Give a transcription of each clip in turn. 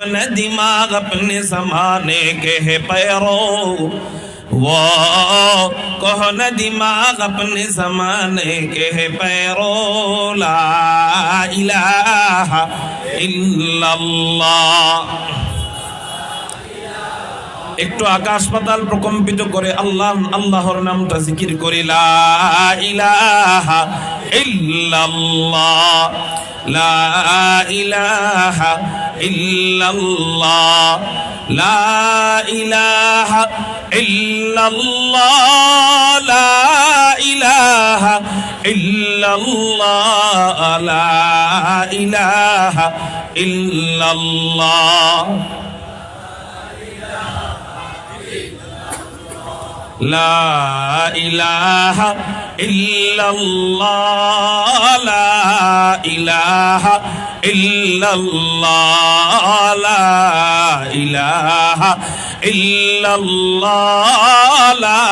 न दिमाग अपने ज़माने के है पैरों, वो कहो न दिमाग अपने ज़माने के है पैरों। ला इलाहा इल्लल्लाह। একটু আকাশ পাতাল প্রকম্পিত করে আল্লাহ আল্লাহর নামটা জিকির করে লা ইলাহা ইল্লাল্লাহ, লা ইলাহা ইল্লাল্লাহ, লা ইলাহা ইল্লাল্লাহ, লা ইলাহা ইল্লাল্লাহ, লা ইলাহা ইল্লাল্লাহ, লা ইলাহা ইল্লাল্লাহ, লা ইলাহা ইল্লাল্লাহ, লা ইলাহা ইল্লাল্লাহ, লা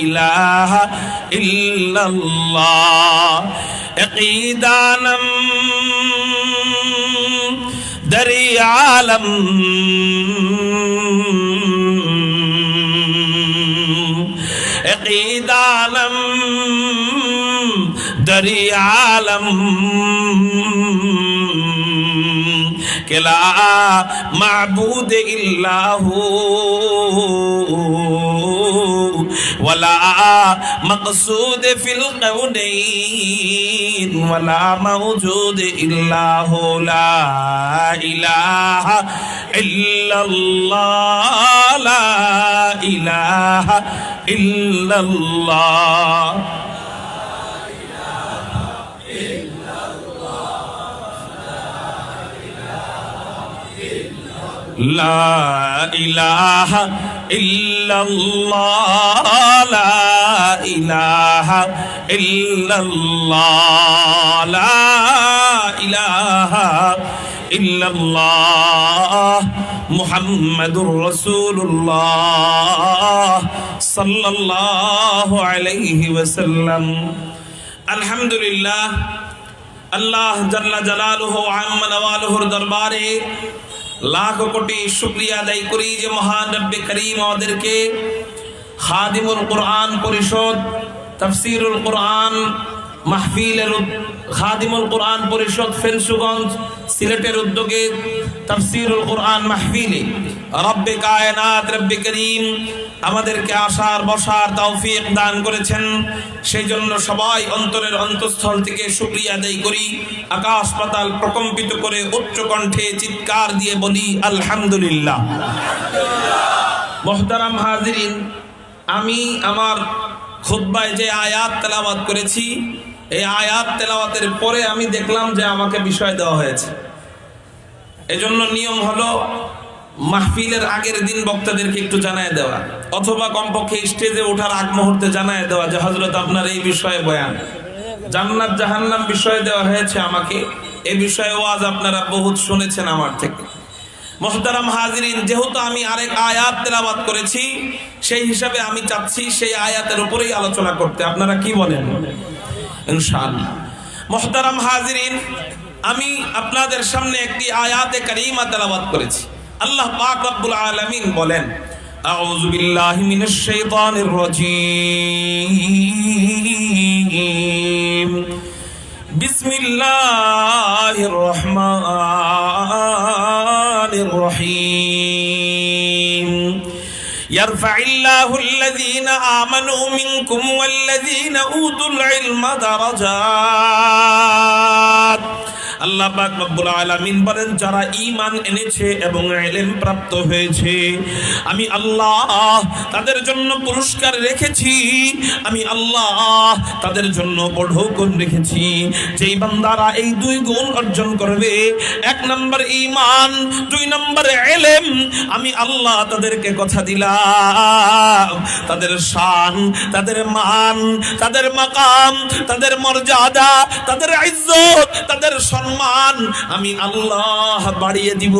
ইলাহা ইল্লাল্লাহ। ইকিদানম দরি আলম عالم دری عالم کہ لا معبود الا هو ولا مقصود في الكونين ولا موجود الا هو لا اله الا الله لا اله الا الله لا إله إلا الله لا إله إلا الله لا إله إلا الله محمد رسول الله صلى الله عليه وسلم الحمد لله الله جل جلاله عم نواله দরবারে লাখ কোটি শুকরিয়া আদায় করি যে মহান রব্বে করিম আমাদেরকে খাদিমুল কুরআন পরিষদ তাফসীরুল কুরআন মাহফিলের খাদিমুল কুরআন পরিষদ ফেরসুগঞ্জ সিলেটের উদ্যোগে তাফসীরুল কুরআন মাহফিলে রব্বে কায়নাত রব্বে করিম আমাদেরকে আসার বসার তৌফিক দান করেছেন। সেই জন্য সবাই অন্তরের অন্তঃস্থল থেকে শুকরিয়া আদায় করি, আকাশ পাতাল প্রকম্পিত করে উচ্চ কণ্ঠে চিৎকার দিয়ে বলি আলহামদুলিল্লাহ। মুহতারাম হাজিরিন, আমি আমার খুতবায় যে আয়াত তেলাওয়াত করেছি, এই আয়াত তেলাওয়াতের পরে আমি দেখলাম যে আমাকে বিষয় দেওয়া হয়েছে। এজন্য নিয়ম হলো মাহফিলের আগের দিন বক্তাদেরকে একটু জানায় দেওয়া, অথবা কমপক্ষে স্টেজে ওঠার আগ মুহূর্তে জানায় দেওয়া যে হযরত আপনার এই বিষয়ে বয়ান, জান্নাত জাহান্নাম বিষয়ে দেওয়া হয়েছে আমাকে, এই বিষয়ে ওয়াজ আপনারা বহুত শুনেছেন আমার থেকে। মুহতারাম হাজিরিন, যেহেতু আমি আরেক আয়াত তেলাওয়াত করেছি, সেই হিসাবে আমি চাচ্ছি সেই আয়াতের উপরেই আলোচনা করতে। আপনারা কি বলেন? ইনশাআল্লাহ। মুহতারাম হাজিরিন, আমি আপনাদের সামনে একটি আয়াতে কারিমা তেলাওয়াত করেছি। আল্লাহ পাক রব্বুল আলামিন বলেন, আউযু বিল্লাহি মিনাশ শাইতানির রাজীম, বিসমিল্লাহির রহমানির রহিম, ইয়ারফাইল্লাহু আল্লাযীনা আমানু মিনকুম ওয়াল্লাযীনা উতুল ইলমা দারাজাত। আল্লাহ পাক রব্বুল আলামিন বলেন, যারা ঈমান এনেছে এবং ইলম প্রাপ্ত হয়েছে, আমি আল্লাহ তাদের জন্য পুরস্কার রেখেছি, আমি আল্লাহ তাদের জন্য বড় গুণ রেখেছি। যেই বান্দারা এই দুই গুণ অর্জন করবে, এক নম্বর ঈমান, দুই নম্বর ইলম, আমি আল্লাহ তাদেরকে কথা দিলাম, তাদের শান, তাদের মান, তাদের মাকাম, তাদের মর্যাদা, তাদের ইজ্জত, তাদের সম্মান আমি আল্লাহ বাড়িয়ে দিব।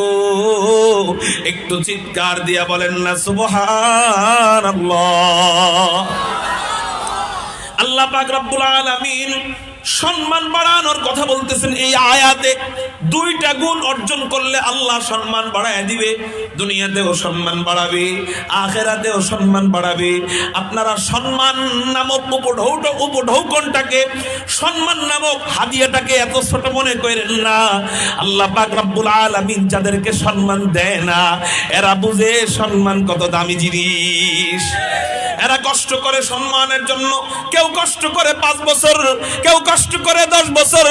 একটু চিৎকার দিয়া বলেন না সুবহানাল্লাহ। আল্লাহ পাক রব্বুল আলামিন সম্মান বাড়ানোর কথা বলতেছেন এই আয়াতে। দুইটা গুণ অর্জন করলে আল্লাহ সম্মান বাড়ায় দিবে, দুনিয়াতেও সম্মান বাড়াবে, আখিরাতেও সম্মান বাড়াবে। আপনারা সম্মান নামক উপঢৌকনটাকে, সম্মান নামক হাদিয়াটাকে এত ছোট মনে করেন না। আল্লাহ পাক রব্বুল আলামিন যাদেরকে সম্মান দেয় না, এরা বুঝে সম্মান কত দামি জিনিস। এরা কষ্ট করে সম্মানের জন্য, কেউ কষ্ট করে 5 বছর, কেউ কষ্ট করে 10 বছর,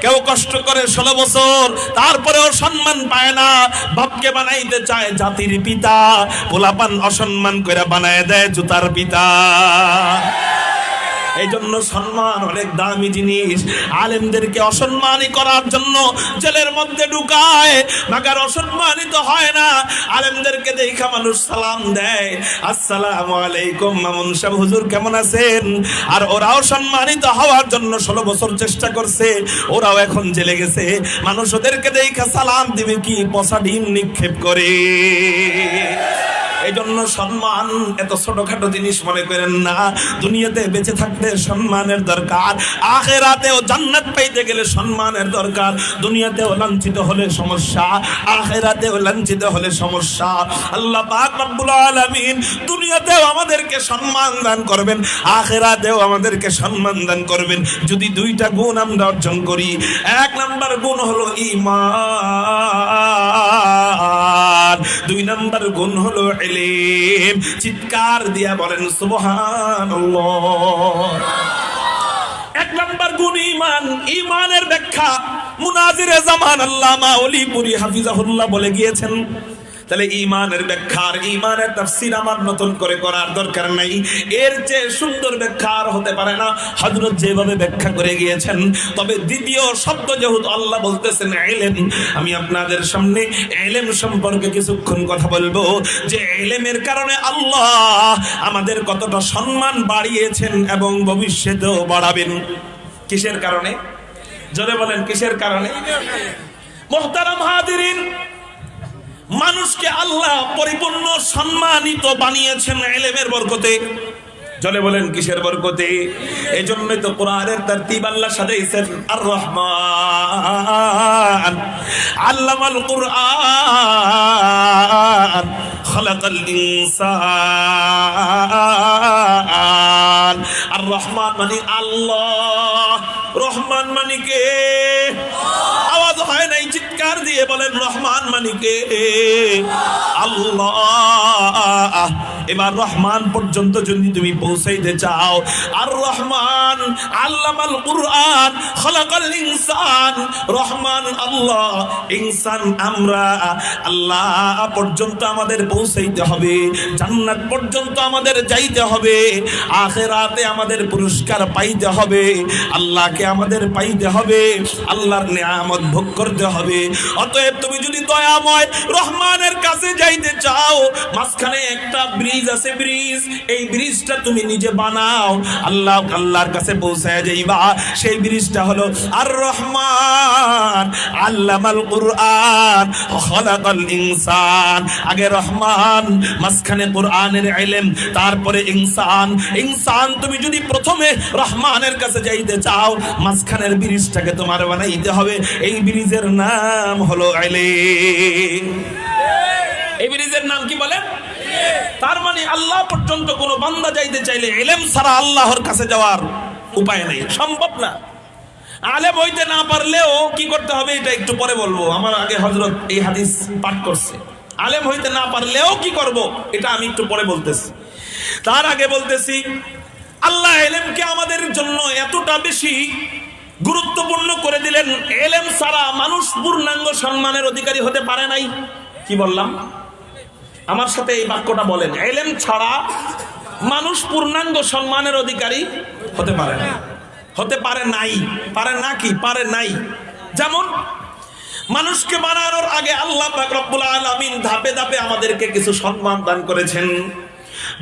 কেউ কষ্ট করে 16 বছর, তারপরেও সম্মান পায় না। বাপকে বানাইতে চায় জাতির পিতা, পোলাপান অসম্মান করে বানায় দেয় জুতার পিতা। এই জন্য সম্মান অনেক দামি জিনিস। আলেমদেরকে অসম্মানী করার জন্য জেলের মধ্যে ঢুকায়, মাগার অসম্মানিত হয় না। আলেমদেরকে দেখা মানুষ সালাম দেয়, আসসালামু আলাইকুম মামুন সাহেব, হুজুর কেমন আছেন? আর ওরাও সম্মানিত হওয়ার জন্য 16 বছর চেষ্টা করছে, ওরাও এখন জেলে গেছে। মানুষ ওদেরকে দেখা সালাম দিবে কি, পচা ডিম নিক্ষেপ করে। এই জন্য সম্মান এত ছোটখাটো জিনিস মনে করেন না। দুনিয়াতে বেঁচে থাকতে সম্মানের দরকার, আখিরাতেও জান্নাত পাইতে গেলে সম্মানের দরকার। দুনিয়াতেও লাঞ্ছিত হলে সমস্যা, আখিরাতেও লাঞ্ছিত হলে সমস্যা। আল্লাহ পাক রব্বুল আলামিন দুনিয়াতেও আমাদেরকে সম্মান দান করবেন, আখিরাতেও আমাদেরকে সম্মান দান করবেন যদি দুইটা গুণ আমরা অর্জন করি। 1 নাম্বার গুণ হলো ঈমান, 2 নাম্বার গুণ হলো ইলম। চিৎকার দিয়া বলেন সুবহানাল্লাহ। 1 নাম্বার গুণ ঈমান। ঈমানের ব্যাখ্যা মুনাজিরে জামান আল্লামা ওলিপুরি হাফিজাহুল্লাহ বলে গিয়েছেন। তাহলে ঈমানের ব্যাখ্যা আর ঈমানের তাফসীর আমার নতুন করে করার দরকার নাই, এর চেয়ে সুন্দর ব্যাখ্যা আর হতে পারে না হযরত যেভাবে ব্যাখ্যা করে গিয়েছেন। তবে দ্বিতীয় শব্দ যেহেতু আল্লাহ বলতেছেন ইলম, আমি আপনাদের সামনে ইলম সম্পর্কে কিছুক্ষণ কথা বলবো যে ইলমের কারণে আল্লাহ আমাদের কতটা সম্মান বাড়িয়েছেন এবং ভবিষ্যতেও বাড়াবেন। কিসের কারণে? জোরে বলেন কিসের কারণে? মুহতারাম হাজিরিন, মানুষকে আল্লাহ পরিপূর্ণ সম্মানিত বানিয়েছেন ইলমের বরকতে। জলে বলেন কিসের বরকতে? এই জন্যই তো কোরআনের তারতিব আল্লাহ সাজাইছেন আর রহমান আল্লামাল কুরআন খালাকাল ইনসান। আর রহমান মানে আল্লাহ, রহমান মানে কে? আওয়াজ হয় নাই, চিৎকার দিয়ে বলেন রহমান মানে কে? আল্লাহ। এবার রহমান পর্যন্ত যদি তুমি পৌঁছাইতে চাও, আর রহমান আল্লামাল কুরআন খালাকাল ইনসান। রহমান আল্লাহ, ইনসান আমরা। আল্লাহ পর্যন্ত আমাদের পৌঁছাইতে হবে, জান্নাত পর্যন্ত আমাদের যাইতে হবে, আখিরাতে আমাদের পুরস্কার পাইতে হবে, আল্লাহকে আমাদের পাইতে হবে, আল্লাহর নিয়ামত ভোগ করতে হবে। অতএব তুমি যদি দয়াময় রহমানের কাছে যাইতে চাও, মাঝখানে একটা ব্রিজ আছে, ব্রিজ, এই ব্রিজটা তুমি নিজে বানাও, আল্লাহর কাছে পৌঁছায় যাইবা। সেই ব্রিজটা হলো আর রহমান আল্লামাল কুরআন খালাকাল ইনসান। আগে রহমান, মাঝখানে কোরআনের ইলম, তারপরে ইনসান। ইনসান তুমি যদি প্রথমে রহমানের কাছে যাইতে চাও, মাঝখানের ব্রিজটাকে তোমার বানাইতে হবে। এই ব্রিজের নাম হলো ইলম। এই ব্রিজের নাম কি বলেন? তার মানে আল্লাহ পর্যন্ত কোন বান্দা যাইতে চাইলে ইলম ছাড়া আল্লাহর কাছে যাওয়ার উপায় নেই, সম্ভব না। আলেম হইতে না পারলেও কি করতে হবে এটা একটু পরে বলবো। আমার আগে হযরত এই হাদিস পাঠ করছে, আলেম হইতে না পারলেও কি করব এটা আমি একটু পরে বলতেছি। তার আগে বলতেছি আল্লাহ ইলমকে আমাদের জন্য এতটা বেশি গুরুত্বপূর্ণ করে দিলেন, ইলম ছাড়া মানুষ পূর্ণাঙ্গ সম্মানের অধিকারী হতে পারে নাই। কি বললাম? আমার সাথে এই বাক্যটা বলেন, ইলম ছাড়া মানুষ পূর্ণাঙ্গ সম্মানের অধিকারী হতে পারে না, হতে পারে নাই, পারে না কি পারে নাই। যেমন মানুষকে বানানোর আগে আল্লাহ পাক রব্বুল আলামিন ধাপে ধাপে আমাদেরকে কিছু সম্মান দান করেছেন।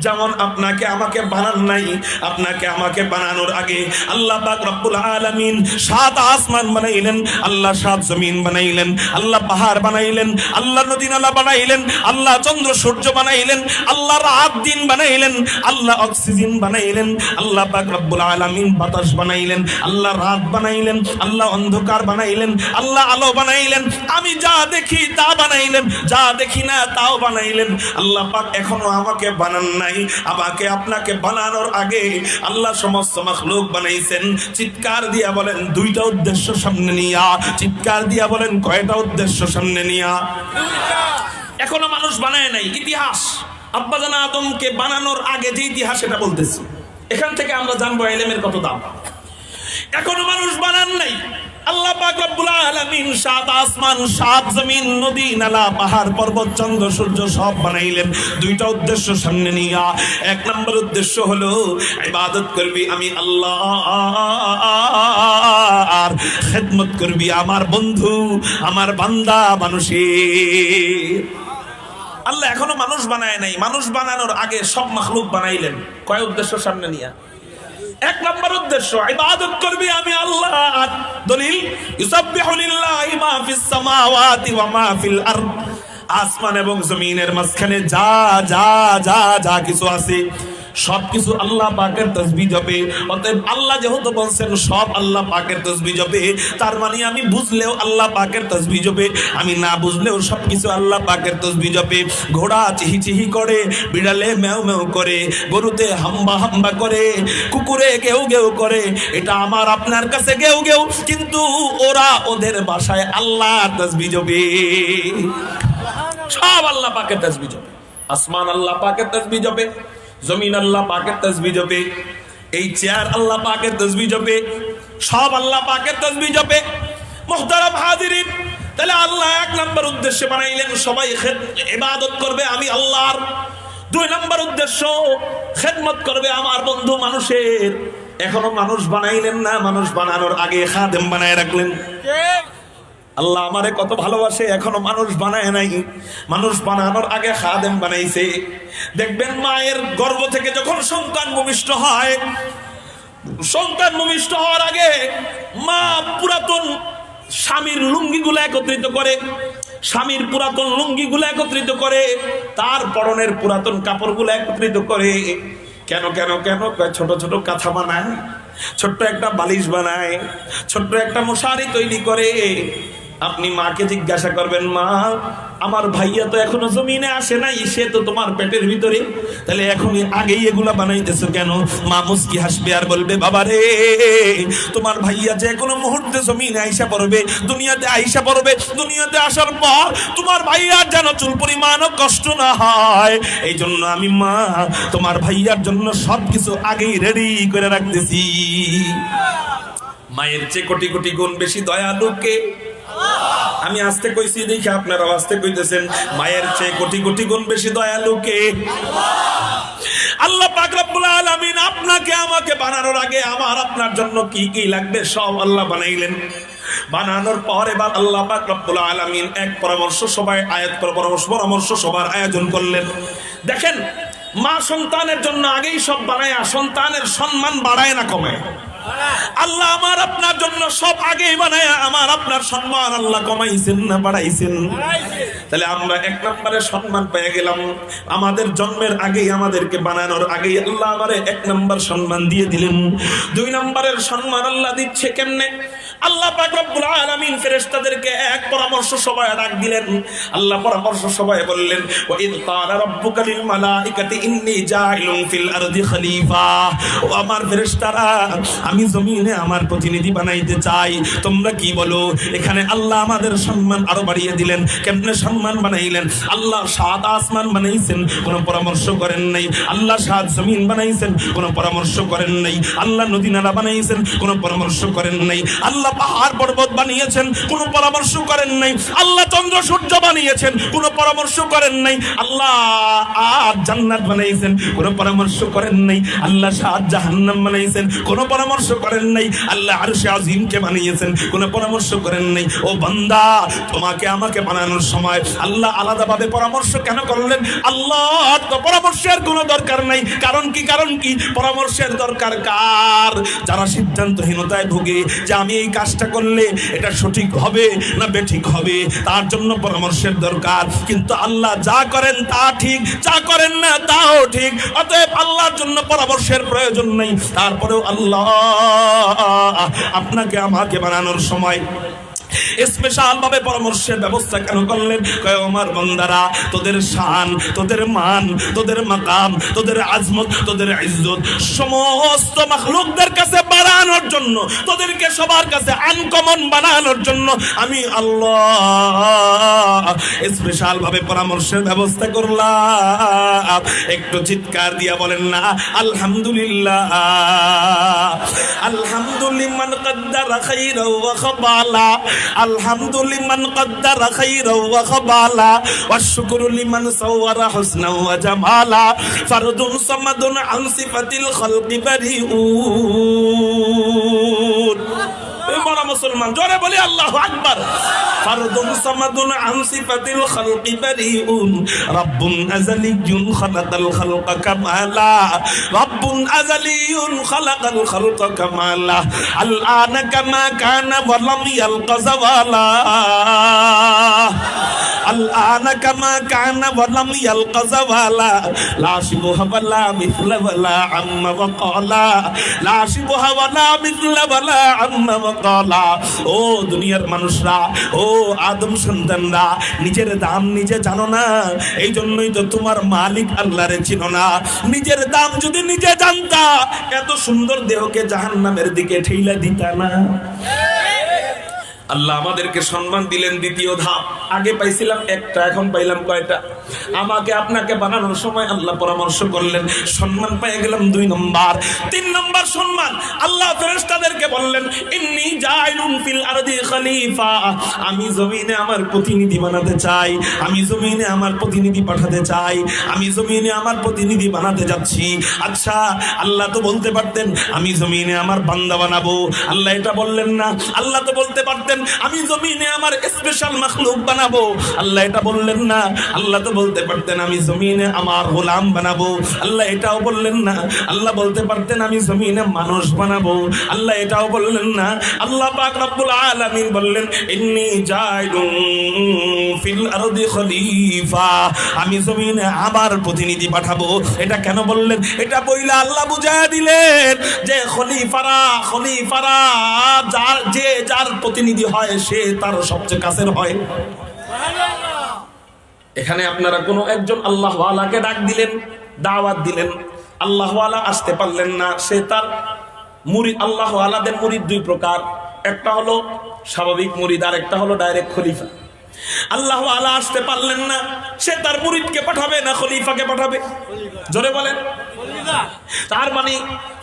যেমন আপনাকে আমাকে বানান নাই, আপনাকে আমাকে বানানোর আগে আল্লাহ পাক রব্বুল আলামিন 7 আসমান বানাইলেন, আল্লাহ 7 জমিন বানাইলেন, আল্লাহ পাহাড় বানাইলেন, আল্লাহ নদী নালা বানাইলেন, আল্লাহ চন্দ্র সূর্য বানাইলেন, আল্লাহ রাত দিন বানাইলেন, আল্লাহ অক্সিজেন বানাইলেন, আল্লাহ পাক রব্বুল আলামিন বাতাস বানাইলেন, আল্লাহ রাত বানাইলেন, আল্লাহ অন্ধকার বানাইলেন, আল্লাহ আলো বানাইলেন, আমি যা দেখি তা বানাইলেন, যা দেখি না তাও বানাইলেন। আল্লাহ পাক এখনো আমাকে বানান নাই, আমাকে আপনাকে বানানোর আগে আল্লাহ সমস্ত মাখলুক বানাইছেন। চিৎকার দিয়া বলেন দুইটা উদ্দেশ্য সামনে নিয়া, চিৎকার দিয়া বলেন কয়টা উদ্দেশ্য সামনে নিয়া? এখনো মানুষ বানায় নাই। ইতিহাস আব্বাজান আদমকে বানানোর আগে যে ইতিহাস এটা বলতেছি, এখান থেকে আমরা জানবো ইলমের কত দাম। এখনো মানুষ বানান নাই। আল্লাহ পাক রব্বুল আলামিন 7 আসমান 7 জমিন নদী নালা পাহাড় পর্বত চন্দ্র সূর্য সব বানাইলেন দুইটা উদ্দেশ্য সামনে নিয়া। 1 নম্বর উদ্দেশ্য হলো ইবাদত করবি আমি আল্লাহ, আর খেদমত করবি আমার বন্ধু আমার বান্দা মানুষের। আল্লাহ এখনো মানুষ বানায় নাই, মানুষ বানানোর আগে সব মাখলুক বানাইলেন। কয় উদ্দেশ্য সামনে নিয়া? 1 নম্বর উদ্দেশ্য ইবাদত করবি আমি আল্লাহ। দলিল ইউসাব্বিহু লিল্লাহি মা ফিস সামাওয়াতি ওয়া মা ফিল আরদ, আসমান এবং জমিনের মাঝখানে যা যা যা যা কিছু আছে সবকিছু আল্লাহ পাকের তাসবিহ জপে। অতএব আল্লাহ যেহেতু বলছেন সব আল্লাহ পাকের তাসবিহ জপে, তার মানে আমি বুঝলেও আল্লাহ পাকের তাসবিহ জপে, আমি না বুঝলেও সবকিছু আল্লাহ পাকের তাসবিহ জপে। ঘোড়া চিহি চিহি করে, বিড়ালে ম্যাও ম্যাও করে, গরুতে হাম্বা হাম্বা করে, কুকুরে গেউ গেউ করে, এটা আমার আপনার কাছে গেউ গেউ, কিন্তু ওরা ওদের ভাষায় আল্লাহ তাসবিহ জপে। সব আল্লাহ পাকের তাসবিহ জপে। আসমান আল্লাহ পাকের তাসবিহ জপে, জমিন আল্লাহ পাকের তাসবিহ জপে, এই চেয়ার আল্লাহ পাকের তাসবিহ জপে, সব আল্লাহ পাকের তাসবিহ জপে। মুহতারাম হাজিরিন, তাহলে আল্লাহ 1 নম্বর উদ্দেশ্য বানাইলেন সবাই ইবাদত করবে আমি আল্লাহর। 2 নম্বর উদ্দেশ্য খেদমত করবে আমার বন্ধু মানুষের। এখনো মানুষ বানাইলেন না, মানুষ বানানোর আগে খাদেম বানায় রাখলেন। আল্লাহ আমারে কত ভালোবাসে, এখনো মানুষ বানায় নাই, মানুষ বানানোর আগে খাদেম বানাইছে। দেখবেন মায়ের গর্ভ থেকে যখন সন্তান ভূমিষ্ঠ হয়, সন্তান ভূমিষ্ঠ হওয়ার আগে মা পুরাতন স্বামীর লুঙ্গিগুলো একত্রিত করে, স্বামীর পুরাতন লুঙ্গিগুলো একত্রিত করে, তার পরনের পুরাতন কাপড়গুলো একত্রিত করে। কেন কেন কেন? ছোট ছোট কাঁথা বানায়, ছোট্ট একটা বালিশ বানায়, ছোট্ট একটা মশারি তৈরি করে। আপনি মাকে জিজ্ঞাসা করবেন, মা আমার ভাইয়া তো এখনো জমিনে আসে নাই, সে তো তোমার পেটের ভিতরে, তাহলে এখনই আগেই এগুলা বানাইতেছো কেন? মা মুস্কি হাসবে আর বলবে, বাবা রে তোমার ভাইয়া যে কোনো মুহূর্তে জমিনে আইসা পড়বে, দুনিয়াতে আইসা পড়বে, দুনিয়াতে আসার পর তোমার ভাইয়ার যেন চুল পরিমাণও কষ্ট না হয়, এই জন্য আমি মা তোমার ভাইয়ার জন্য সবকিছু আগেই রেডি করে রাখতেছি। মায়ের চেয়ে কোটি কোটি গুণ বেশি দয়ালু কে? আমি আস্তে কইছি দেখে আপনারাও আস্তে কইতেছেন। মায়ের চেয়ে কোটি কোটি গুণ বেশি দয়ালু কে? আল্লাহ পাক রব্বুল আলামিন আপনাকে আমাকে বানানোর আগে আমার আপনার জন্য কি কি লাগবে সব আল্লাহ বানাইলেন। বানানোর পর এবার আল্লাহ পাক রব্বুল আলামিন এক পরামর্শ সভায় পরামর্শ সভার আয়োজন করলেন। দেখেন, মা সন্তানের জন্য আগেই সব বানায়, সন্তানের সম্মান বাড়ায় না কমায়? আল্লাহ আমার আপনার জন্য সব আগেই বানায়, আমার আপনার সম্মান আল্লাহ কমাইছেন না বাড়াইছেন? তাহলে আমরা 1 নম্বরে সম্মান পেয়ে গেলাম। আমাদের জন্মের আগেই, আমাদেরকে বানানোর আগেই আল্লাহ আমারে 1 নম্বর সম্মান দিয়ে দিলেন। 2 নম্বরের সম্মান আল্লাহ দিচ্ছে কেমনে? আল্লাহ পাক রব্বুল আলামিন ফেরেশতাদেরকে এক পরামর্শ সভায় ডাক দিলেন। আল্লাহ পরামর্শ সভায় বললেন, ওয়া ইয ক্বালা রাব্বুকা লিল মালাইকাতি ইন্নী জাইলুন ফিল আরদি খলিফা। ও আমার ফেরেশতারা, আমি জমিনে আমার প্রতিনিধি বানাইতে চাই, তোমরা কি বলো? এখানে আল্লাহ আমাদের সম্মান আরো বাড়িয়ে দিলেন। কেমনে সম্মান বানাইলেন? আল্লাহ 7 আসমান বানাইছেন, কোনো পরামর্শ করেন নাই। আল্লাহ 7 জমিন বানাইছেন, কোনো পরামর্শ করেন নাই। আল্লাহ নদী নালা বানাইছেন, কোনো পরামর্শ করেন নাই। আল্লাহ পাহাড় পর্বত বানিয়েছেন, কোনো পরামর্শ করেন নাই। আল্লাহ চন্দ্র সূর্য বানিয়েছেন, কোনো পরামর্শ করেন নাই। আল্লাহ জান্নাত বানাইছেন, কোনো পরামর্শ করেন নাই। আল্লাহ 7 জাহান্নাম বানাইছেন, কোনো পরামর্শ পরামর্শ করেন নাই। আল্লাহ আরশে আজিমকে বানিয়েছেন, কোনো পরামর্শ করেন নাই। ও বান্দা, তোমাকে আমাকে বানানোর সময় আল্লাহ আলাদাভাবে পরামর্শ কেন করলেন? আল্লাহর তো পরামর্শের কোনো দরকার নাই। কারণ কি পরামর্শের দরকার কার? যারা সিদ্ধান্তহীনতায় ভুগে যে আমি এই কাজটা করলে এটা সঠিক হবে না বেঠিক হবে, তার জন্য পরামর্শের দরকার। কিন্তু আল্লাহ যা করেন তা ঠিক, যা করেন না তাও ঠিক। অতএব আল্লাহর জন্য পরামর্শের প্রয়োজন নেই। তারপরেও আল্লাহ আপনাকে আমাকে বানানোর সময় স্পেশাল ভাবে পরামর্শের ব্যবস্থা কেন করলেন? কয় আমার বান্দারা, তোদের শান, তোদের মান, তোদের মাকাম, তোদের আজমত, তোদের ইজ্জত সমস্ত মাখলুকদের কাছে বাড়ানোর জন্য, তোদেরকে সবার কাছে আনকমন বানানোর জন্য আমি আল্লাহ স্পেশাল ভাবে পরামর্শের ব্যবস্থা করলাম। একটু চিৎকার দিয়া বলেন না আলহামদুলিল্লাহ। আলহামদুলিল্লাহ কদ্দারা খাইরা ওয়া খাবালা, আলহামদুলিল্লাহ কদ্দারা খাইরা ওয়া খাবালা, ওয়া শুকরু লিমান সাওয়ারা হুসনা ওয়া জামালা, ফারদুন সামাদুন আন সিফাতিল খালকি বারিউন। বড় মুসলমান জোরে বলি আল্লাহু আকবার। ফারদুন সামাদুন আন সিফাতিল খালকি বারিউন, রাব্বুন আযালিয়্যুন খালাকাল খালকা কামালা, রাব্বুন আযালিয়্যুন খালাকাল খালকা কামালা, আল আনা কামা কানা ওয়া লাম ইয়ালকা যাওয়ালা, আল আনা কামা কানা ওয়া লাম ইয়ালকা যাওয়ালা, লা শিবহা ওয়ালা মিছলা ওয়ালা আম্মা ওয়া ক্বালা, লা শিবহা ওয়ালা মিছলা ওয়ালা আম্মা ওয়া ক্বালা। ও দুনিয়ার মানুষরা, ও আদম সন্তানরা, নিজের দাম নিজে জানো না, এই জন্যই তো তোমার মালিক আল্লাহরে চিনো না। নিজের দাম যদি নিজে জানতা, এত সুন্দর দেহকে জাহান্নামের দিকে ঠেইলা দিতা না। আল্লাহ আমাদেরকে সম্মান দিলেন দ্বিতীয় ধাপ। আগে পাইছিলাম একটা, এখন পাইলাম কয়টা? আমাকে আপনাকে বানানোর সময় আল্লাহ পরামর্শ করলেন, সম্মান পেয়ে গেলাম 2 নম্বর। 3 নম্বর সম্মান, আল্লাহ ফেরেশতাদেরকে বললেন ইন্নী জাইলুন ফিল আরদি খলিফা, আমি জমিনে আমার প্রতিনিধি বানাতে চাই, আমি জমিনে আমার প্রতিনিধি পাঠাতে চাই, আমি জমিনে আমার প্রতিনিধি বানাতে যাচ্ছি। আচ্ছা, আল্লাহ তো বলতে পারতেন আমি জমিনে আমার বান্দা বানাবো, আল্লাহ এটা বললেন না। আল্লাহ তো বলতে পারতেন আমি জমিনে আমার স্পেশাল মাখলুক বানাবো, আল্লাহ এটা বললেন না। আল্লাহ তো বলতে পারতেন আমি জমিনে আমার গোলাম বানাবো, আল্লাহ এটাও বললেন না। আল্লাহ বলতে পারতেন আমি জমিনে মানুষ বানাবো, আল্লাহ এটাও বললেন না। আল্লাহ পাক রব্বুল আলামিন বললেন ইন্নী জাইলুন ফিল আরদি খলিফা, আমি জমিনে আমার প্রতিনিধি পাঠাবো। এটা কেন বললেন? এটা বইলা আল্লাহ বুঝায়া দিলেন যে খলিফারা যার প্রতিনিধি হয় সে তার সবচেয়ে কাছের হয়। এখানে আপনারা কোনো একজন আল্লাহওয়ালাকে ডাক দিলেন, দাওয়াত দিলেন, আল্লাহওয়ালা আসতে পারলেন না, সে তার মুরিদ। আল্লাহওয়ালাদের মুরিদ 2 প্রকার, একটা হলো স্বাভাবিক মুরিদ, আর একটা হলো ডাইরেক্ট খলিফা। আল্লাহওয়ালা আসতে পারলেন না, সে তার মুরিদকে পাঠাবে না খলিফাকে পাঠাবে? জোরে বলেন। তার মানে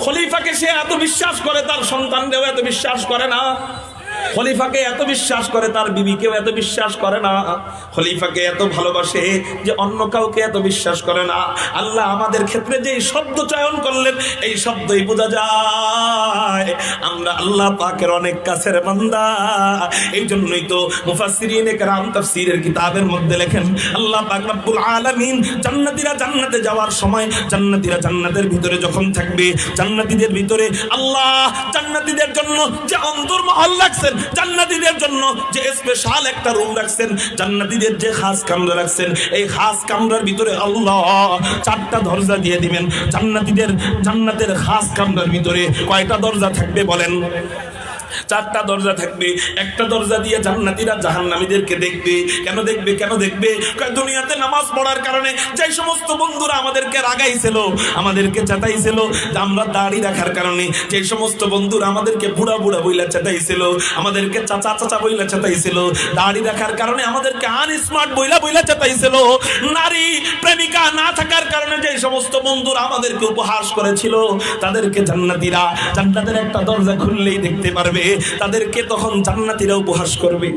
খলিফাকে সে এত বিশ্বাস করে, তার সন্তানদেরও এত বিশ্বাস করে না। খলিফাকে এত বিশ্বাস করে, তার বিবিকেও এত বিশ্বাস করে না। খলিফাকে এত ভালোবাসে যে অন্য কাউকে এত বিশ্বাস করে না। আল্লাহ আমাদের ক্ষেত্রে যে শব্দ চয়ন করলেন, এই শব্দই বোঝা যায় আমরা আল্লাহ পাকের অনেক কাছের বান্দা। এই জন্যই তো মুফাসসিরিনে কেরাম তাফসীরের কিতাবের মধ্যে লেখেন আল্লাহ পাক রব্বুল আলামিন জান্নাতীরা জান্নাতে যাওয়ার সময়, জান্নাতীরা জান্নাতের ভিতরে যখন থাকবে, জান্নাতীদের ভিতরে আল্লাহ জান্নাতীদের জন্য যে অন্তর্মহল রাখছেন, জান্নাতীদের জন্য যে স্পেশাল একটা রুম রাখছেন, জান্নাতীদের যে খাস কামরা রাখছেন, এই খাস কামরার ভিতরে আল্লাহ 4টা দরজা দিয়ে দিবেন। জান্নাতের খাস কামরার ভিতরে কয়টা দরজা থাকবে বলেন? 4টা দরজা থাকবে। একটা দরজা দিয়ে জান্নাতীরা জাহান্নামীদেরকে দেখবে। কেন দেখবে? দুনিয়াতে নামাজ পড়ার কারণে যে সমস্ত বন্ধুরা আমাদেরকে রাগাইছিল, আমাদেরকে চাটাইছিল, আমরা দাড়ি রাখার কারণে যে সমস্ত বন্ধুরা আমাদেরকে বুড়া বইলা চাটাইছিল, আমাদেরকে চাচা বইলা চাটাইছিল, দাড়ি রাখার কারণে আমাদেরকে আনস্মার্ট বইলা চাটাইছিল, নারী প্রেমিকা না থাকার কারণে যে সমস্ত বন্ধুরা আমাদেরকে উপহাস করেছিল, তাদেরকে জান্নাতীরা জান্নাতের একটা দরজা খুললেই দেখতে পারবে, তাদেরকে তখন জান্নাতীরা উপহাস করবে।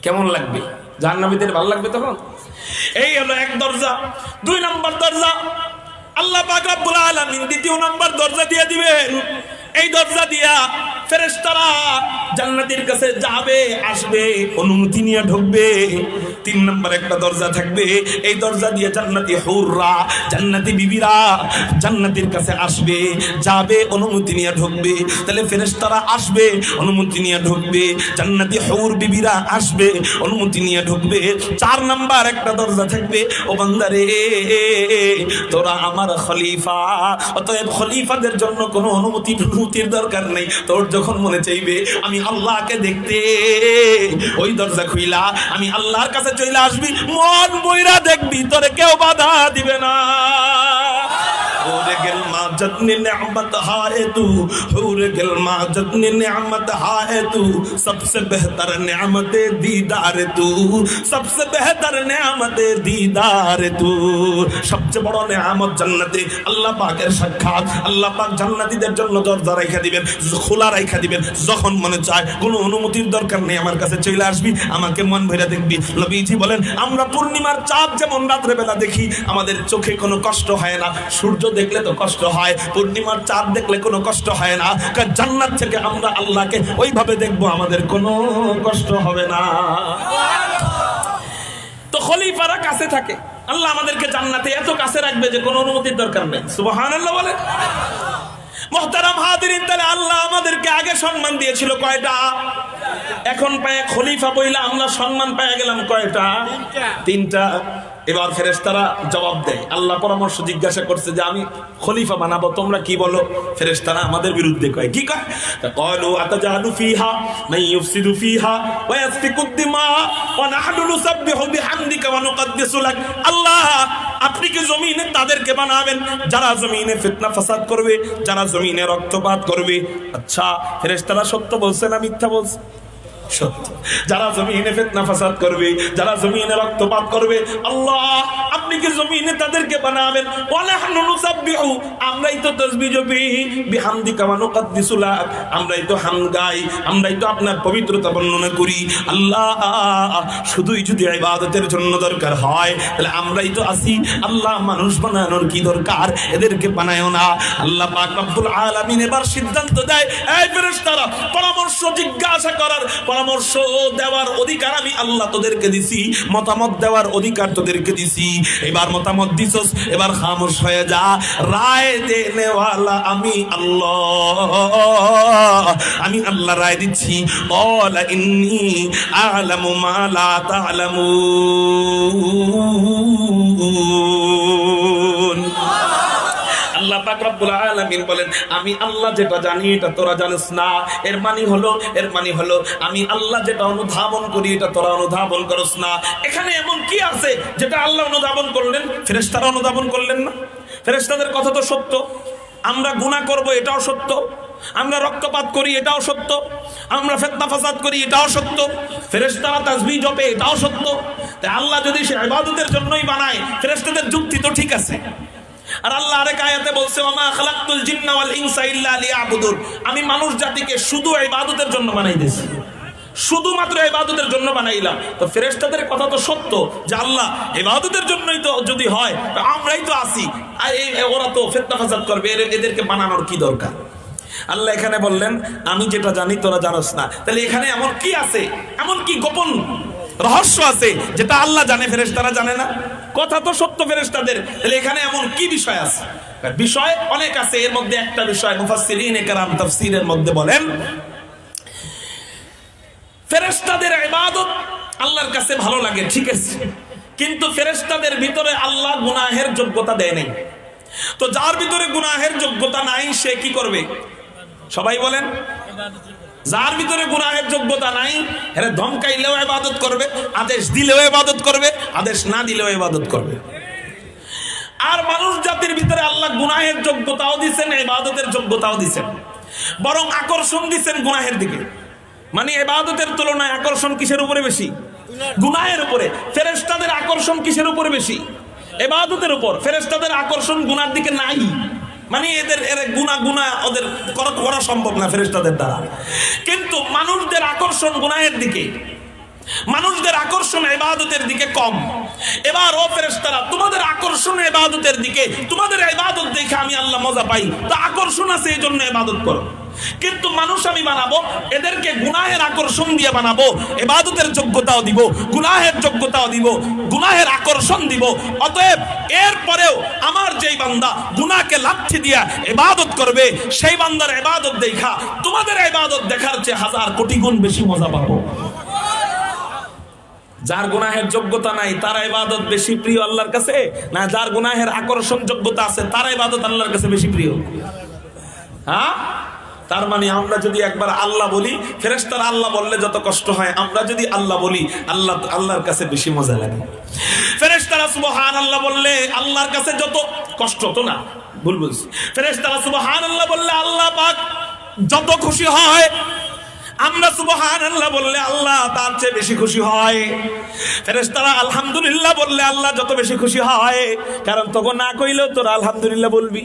কেমন লাগবে? জাহান্নামীদের ভালো লাগবে তখন? এই হলো 1 দরজা। 2 নম্বর দরজা আল্লাহ পাক রব্বুল আলামিন 2য় নম্বর দরজা দিয়ে দিবেন। এই দরজা দিয়া ফেরেশতারা জান্নাতের কাছে যাবে, আসবে, অনুমতি নিয়ে ঢুকবে। 3 নম্বর একটা দরজা থাকবে, এই দরজা দিয়ে জান্নাতি হুররা, জান্নাতি বিবিরা জান্নাতের কাছে আসবে, যাবে, অনুমতি নিয়ে ঢুকবে। তাহলে ফেরেশতারা আসবে, অনুমতি নিয়ে ঢুকবে, জান্নাতি হুর বিবিরা আসবে, অনুমতি নিয়ে ঢুকবে। 4 নম্বর একটা দরজা থাকবে, ও বান্দারে তোরা আমার খলিফা, অতএব খলিফাদের জন্য কোনো অনুমতির দরকার নেই। তোর যখন মনে চাইবে আমি আল্লাহকে দেখতে, ওই দরজা খুইলা আমি আল্লাহর কাছে চলে আসবি, মন বইরা দেখবি, তোরে কেউ বাধা দিবে না। नेमत है तू, नेमत है तू, सबसे बेहतर नेमत दीदार तू, सबसे बेहतर नेमत दीदार तू। সবচেয়ে বড় নেয়ামত জান্নাতে আল্লাহ পাকের সাক্ষাৎ। আল্লাহ পাক জান্নাতীদের জন্য দরজা রাখা দিবেন, খোলা রাখা দিবেন। যখন মনে চায় কোনো অনুমতির দরকার নেই, আমার কাছে চলে আসবি, আমাকে মন ভরে দেখবি। নবীজি বলেন আমরা পূর্ণিমার চাঁদ যেমন রাত্রে বেলা দেখি, আমাদের চোখে কোনো কষ্ট হয় না। সূর্য দেখলে তো কষ্ট হয়, পূর্ণিমার চাঁদ দেখলে কোনো কষ্ট হয় না। কারণ জান্নাত থেকে আমরা আল্লাহকে ওইভাবে দেখবো, আমাদের কোনো কষ্ট হবে না। তো খলিফারা কাছে থাকে, আল্লাহ আমাদেরকে জান্নাতে এত কাছে রাখবে যে কোনো অনুমতির দরকার নেই। সুবহানাল্লাহ বলে। মুহতারাম হাজিরিন, তাহলে আল্লাহ আমাদেরকে আগে সম্মান দিয়েছিল কয়টা? এখন পায় খলিফা বইলা আমরা সম্মান পেয়ে গেলাম কয়টা? 3টা। এবার ফেরেশতারা জবাব দেয়, আল্লাহ পরামর্শ জিজ্ঞাসা করছে যে আমি খলিফা বানাবো, তোমরা কি বলো? ফেরেশতারা আমাদের বিরুদ্ধে কয়, কি কয়? ক্বালু আতাজালু ফিহা মান ইউফসিদু ফিহা ওয়া ইয়াসফিকুদ দিমা ওয়া নাহনু নুসাব্বিহু বিহামদিকা ওয়া নুকদ্দিসু লাক। আল্লাহ আপনি কি জমিনে তাদেরকে বানাবেন যারা জমিনে ফিতনা ফাসাদ করবে, যারা জমিনে রক্তপাত করবে? আচ্ছা, ফেরেশতারা সত্য বলছে না মিথ্যা বলছে? সত্য। যারা জমিনে ফিতনা ফাসাদ করবে, যারা জমিনে রক্তপাত করবে, আল্লাহ আপনি কি জমিনে তাদেরকে বানাবেন? ওয়া নাহনু নুসাব্বিহু, আমরাই তো তাসবিহ জপি, বিহামদিকা ওয়া নুকদ্দিসু লাক, আমরাই তো হামদ গাই, আমরাই তো আপনার পবিত্রতা বর্ণনা করি। আল্লাহ শুধুই যদি ইবাদতের জন্য দরকার হয় তাহলে আমরাই তো আছি, আল্লাহ মানুষ বানানোর কি দরকার? এদেরকে বানায়ও না। আল্লাহ পাক রব্বুল আলামিন এবার সিদ্ধান্ত দেয়, এই ফেরেশতারা পরামর্শ জিজ্ঞাসা করার, পরামর্শ দেওয়ার অধিকার আমি আল্লাহ তোদেরকে দিছি, মতামত দেওয়ার অধিকার তোদেরকে দিছি। এবার মতামত দিছস, এবার খামোশ হয়ে যা। রায় দেনেওয়ালা আমি আল্লাহ, আমি আল্লাহ রায় দিচ্ছি। ক্বালা ইন্নী আ'লামু মা লা তা'লামুন। আল্লাহ পাক রব্বুল আলামিন বলেন আমি আল্লাহ যেটা জানি এটা তোরা জানিস না। এর মানে হলো আমি আল্লাহ যেটা অনুধাবন করি এটা তোরা অনুধাবন করস না। এখানে এমন কি আছে যেটা আল্লাহ অনুধাবন করলেন, ফেরেশতারা অনুধাবন করলেন না? ফেরেশতাদের কথা তো সত্য, আমরা গুনাহ করব এটাও সত্য, আমরা রক্তপাত করি এটাও সত্য, আমরা ফিতনা ফাসাদ করি এটাও সত্য, ফেরেশতারা তাসবিহ জপে এটাও সত্য। তাই আল্লাহ যদি সে ইবাদতের জন্যই বানায়, ফেরেশতাদের যুক্তি তো ঠিক আছে। আর আল্লাহ আরেক আয়াতে বলছে ওয়ামা খালাকতুল জিন্না ওয়াল ইনসা ইল্লা লিয়াবুদুন, আমি মানুষ জাতিকে শুধু ইবাদতের জন্য বানাইতেছি, শুধুমাত্র ইবাদতের জন্য বানাইলাম। তো ফেরেশতাদের কথা তো সত্য যে আল্লাহ ইবাদতের জন্যই তো যদি হয় আমরাই তো আছি, ওরা তো ফিতনা ফাসাদ করবে, এদেরকে বানানোর কি দরকার? আল্লাহ এখানে বললেন আমি যেটা জানি তোরা জানোস না। তাহলে এখানে এমন কি আছে, এমন কি গোপন রহস্য আছে যেটা আল্লাহ জানে ফেরেশতারা জানে না? কথা তো সত্য ফেরেশতাদের, তাহলে এখানে এমন কি বিষয় আছে? বিষয় অনেক আছে, এর মধ্যে একটা বিষয় মুফাসসিরিনে কেরাম তাফসীরের মধ্যে বলেন ফেরেশতাদের ইবাদত আল্লাহর কাছে ভালো লাগে, ঠিক আছে, কিন্তু ফেরেশতাদের ভিতরে আল্লাহ গুনাহের যোগ্যতা দেয় নাই। তো যার ভিতরে গুনাহের যোগ্যতা নাই সে কি করবে? সবাই বলেন। যার ভিতরে গুনাহের যোগ্যতা নাই এরা ধমকাইলেও ইবাদত করবে, আদেশ দিলেও ইবাদত করবে, আদেশ না দিলেও ইবাদত করবে। আর মানুষ জাতির ভিতরে আল্লাহ গুনাহের যোগ্যতাও দিবেন, ইবাদতের যোগ্যতাও দিবেন, বরং আকর্ষণ দিবেন গুনাহের দিকে। মানে ইবাদতের তুলনায় আকর্ষণ কিসের উপরে বেশি? গুনাহের উপরে। ফেরেশতাদের আকর্ষণ কিসের উপরে বেশি? ইবাদতের উপর। ফেরেশতাদের আকর্ষণ গুনার দিকে নাই, মানে এদের গুনাহ ওদের করা সম্ভব না ফেরেশতাদের দ্বারা। কিন্তু মানুষদের আকর্ষণ গুনাহের দিকে, মানুষদের আকর্ষণ ইবাদতের দিকে কম। এবার ও ফেরেশতারা তোমাদের আকর্ষণ ইবাদতের দিকে, তোমাদের ইবাদত দেখে আমি আল্লাহ মজা পাই, তো আকর্ষণ আছে এই জন্য ইবাদত করো। কিন্তু মানুষ আমি বানাবো, এদেরকে গুনাহের আকর্ষণ দিয়ে বানাবো, ইবাদতের যোগ্যতাও দিব, গুনাহের যোগ্যতাও দিব, গুনাহের আকর্ষণ দিব। অতএব এরপরেও আমার যেই বান্দা গুনাহকে লাথি দিয়া ইবাদত করবে, সেই বান্দার ইবাদত দেখা তোমাদের ইবাদত দেখার চেয়ে হাজার কোটি গুণ বেশি মজা পাবো। যার গুনাহের যোগ্যতা নাই তার ইবাদত বেশি প্রিয় আল্লাহর কাছে, না যার গুনাহের আকর্ষণ যোগ্যতা আছে তার ইবাদত আল্লাহর কাছে বেশি প্রিয়? হ্যাঁ, তার মানে আমরা যদি একবার আল্লাহ বলি, ফেরেশতারা আল্লাহ বললে যত কষ্ট হয়, আমরা যদি আল্লাহ বলি আল্লাহর কাছে বেশি মজা লাগে। ফেরেশতারা সুবহানাল্লাহ বললে আল্লাহর কাছে যত কষ্ট, তো না ভুল বলছি, ফেরেশতারা সুবহানাল্লাহ বললে আল্লাহ পাক যত খুশি হয়, আমরা সুবহানাল্লাহ বললে আল্লাহ তার চেয়ে বেশি খুশি হয়। ফেরেশতারা আলহামদুলিল্লাহ বললে আল্লাহ যত বেশি খুশি হয়, কারণ তখন না কইলেও তোরা আলহামদুলিল্লাহ বলবি,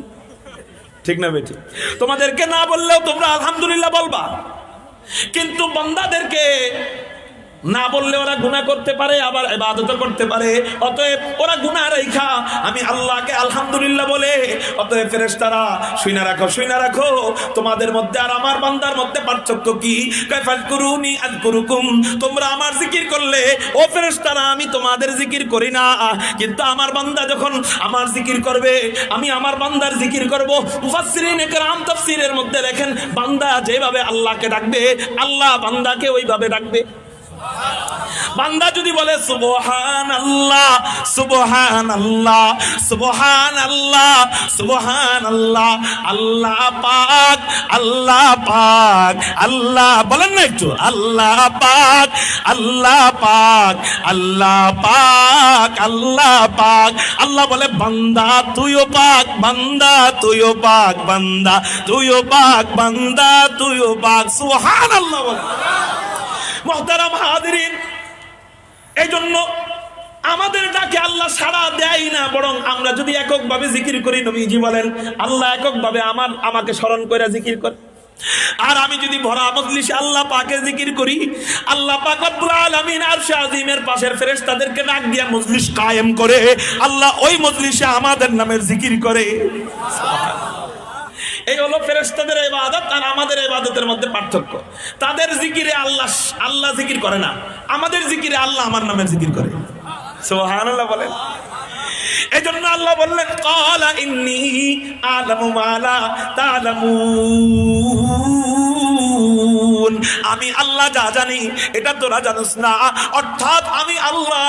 ঠিক না বেটি? তোমাদেরকে না বললেও তোমরা আলহামদুলিল্লাহ বলবা। কিন্তু বান্দাদেরকে না বললে ওরা গুনাহ করতে পারে, আবার ইবাদতও করতে পারে। অতএব ওরা গুনাহ রেখা আমি আল্লাহকে আলহামদুলিল্লাহ বলে। অতএব ফেরেশতারা শুইনা রাখো তোমাদের মধ্যে আর আমার বান্দার মধ্যে পার্থক্য কি? কাফালকুরুনি আযকুরুকুম, তোমরা আমার জিকির করলে ও ফেরেশতারা আমি তোমাদের জিকির করি না, কিন্তু আমার বান্দা যখন আমার জিকির করবে আমি আমার বান্দার জিকির করব। মুফাসসিরিন ইকরাম তাফসীরের মধ্যে দেখেন, বান্দা যেভাবে আল্লাহকে ডাকবে আল্লাহ বান্দাকে ওইভাবে ডাকবে। বান্দা যদি বলে সুবহানাল্লাহ সুবহানাল্লাহ সুবহানাল্লাহ সুবহানাল্লাহ, আল্লাহ পাক আল্লাহ পাক আল্লাহ, বলেন না একটু, আল্লাহ পাক আল্লাহ পাক আল্লাহ পাক আল্লাহ পাক, আল্লাহ বলে বান্দা তুইও পাক, বান্দা তুইও পাক, বান্দা তুইও পাক, বান্দা তুইও পাক, সুবহানাল্লাহ। মুহতারাম হাজিরিন, এই জন্য আমাদের ডাকে আল্লাহ সাড়া দেয় না, বরং আমরা যদি এককভাবে জিকির করি, নবীজি বলেন আল্লাহ এককভাবে আমাকে স্মরণ করে জিকির করে। আর আমি যদি ভরা মজলিসে আল্লাহ পাকের জিকির করি, আল্লাহ পাক রব্বুল আলামিন আরশে আজিমের পাশের ফেরেশতাদেরকে ডাক দিয়া মজলিস কায়েম করে, আল্লাহ ওই মজলিসে আমাদের নামের জিকির করে। এই হলো ফেরেশতাদের ইবাদত আর আমাদের ইবাদতের মধ্যে পার্থক্য। তাদের জিকিরে আল্লাহ জিকির করে না, আমাদের জিকিরে আল্লাহ আমার নামের জিকির করে। সুবহানাল্লাহ বলেন। এজন্য আল্লাহ বললেন ক্বালা ইন্নী আ'লামু মা লা তা'লামুন, আমি আল্লাহ যা জানি এটা তোরা জানিস না। অর্থাৎ আমি আল্লাহ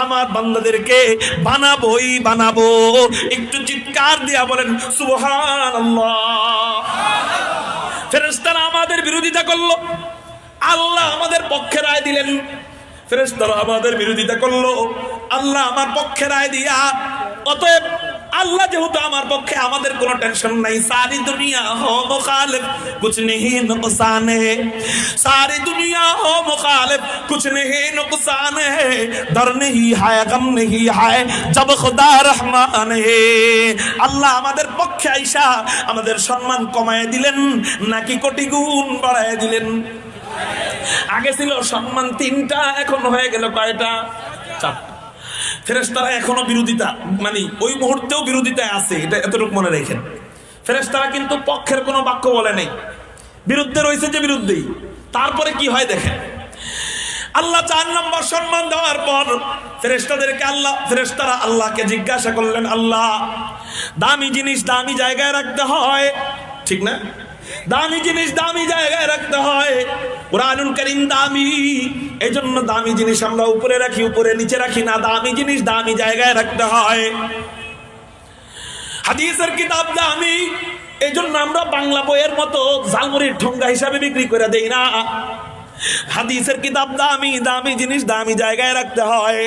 আমার বান্দাদেরকে বানাবো। একটু চিৎকার দিয়া বলেন সুবহানাল্লাহ। ফেরেশতারা আমাদের বিরোধিতা করলো, আল্লাহ আমাদের পক্ষে রায় দিলেন। ফেরেশতারা আমাদের বিরোধিতা করলো, আল্লাহ আমার পক্ষে রায় দিয়া। অতএব আল্লাহ যেহেতু আমার পক্ষে, আমাদের কোনো টেনশন নাই। সারি দুনিয়া হো মুখালিফ কুছ নেহি নুকসান হে, সারি দুনিয়া হো মুখালিফ কুছ নেহি নুকসান হে, ডর নেহি হায় গম নেহি হায় জব খুদা রহমান হে। আল্লাহ আমাদের পক্ষে আইসা আমাদের সম্মান কমায় দিলেন নাকি কোটি গুণ বাড়ায় দিলেন? আগে ছিল সম্মান 3টা, এখন হয়ে গেল কয়টা? 4টা। ফেরেশতারা এখনো বিরোধিতা, মানে ওই মুহূর্তেও বিরোধিতায় আছে, এটা এতটুকু মনে রাখেন। ফেরেশতারা কিন্তু পক্ষের কোনো বাক্য বলে নেই, বিরুদ্ধে রয়েছে যে বিরুদ্ধেই। তারপরে কি হয় দেখেন, আল্লাহ 4 নম্বর সম্মান দেওয়ার পর ফেরেশতারা আল্লাহকে জিজ্ঞাসা করলেন, আল্লাহ দামি জিনিস দামি জায়গায় রাখতে হয়, ঠিক না? দামি জিনিস দামি জায়গায় রাখতে হয়। কুরআনুল কারীম দামি, এই জন্য দামি জিনিস আমরা উপরে রাখি, উপরে নিচে রাখি না। দামি জিনিস দামি জায়গায় রাখতে হয়। হাদিসের কিতাব দামি, এই জন্য আমরা বাংলা বইয়ের মতো ঝালমুড়ির ঠোঙ্গা হিসাবে বিক্রি করে দেই না। হাদিসের কিতাব দামি, দামি জিনিস দামি জায়গায় রাখতে হয়।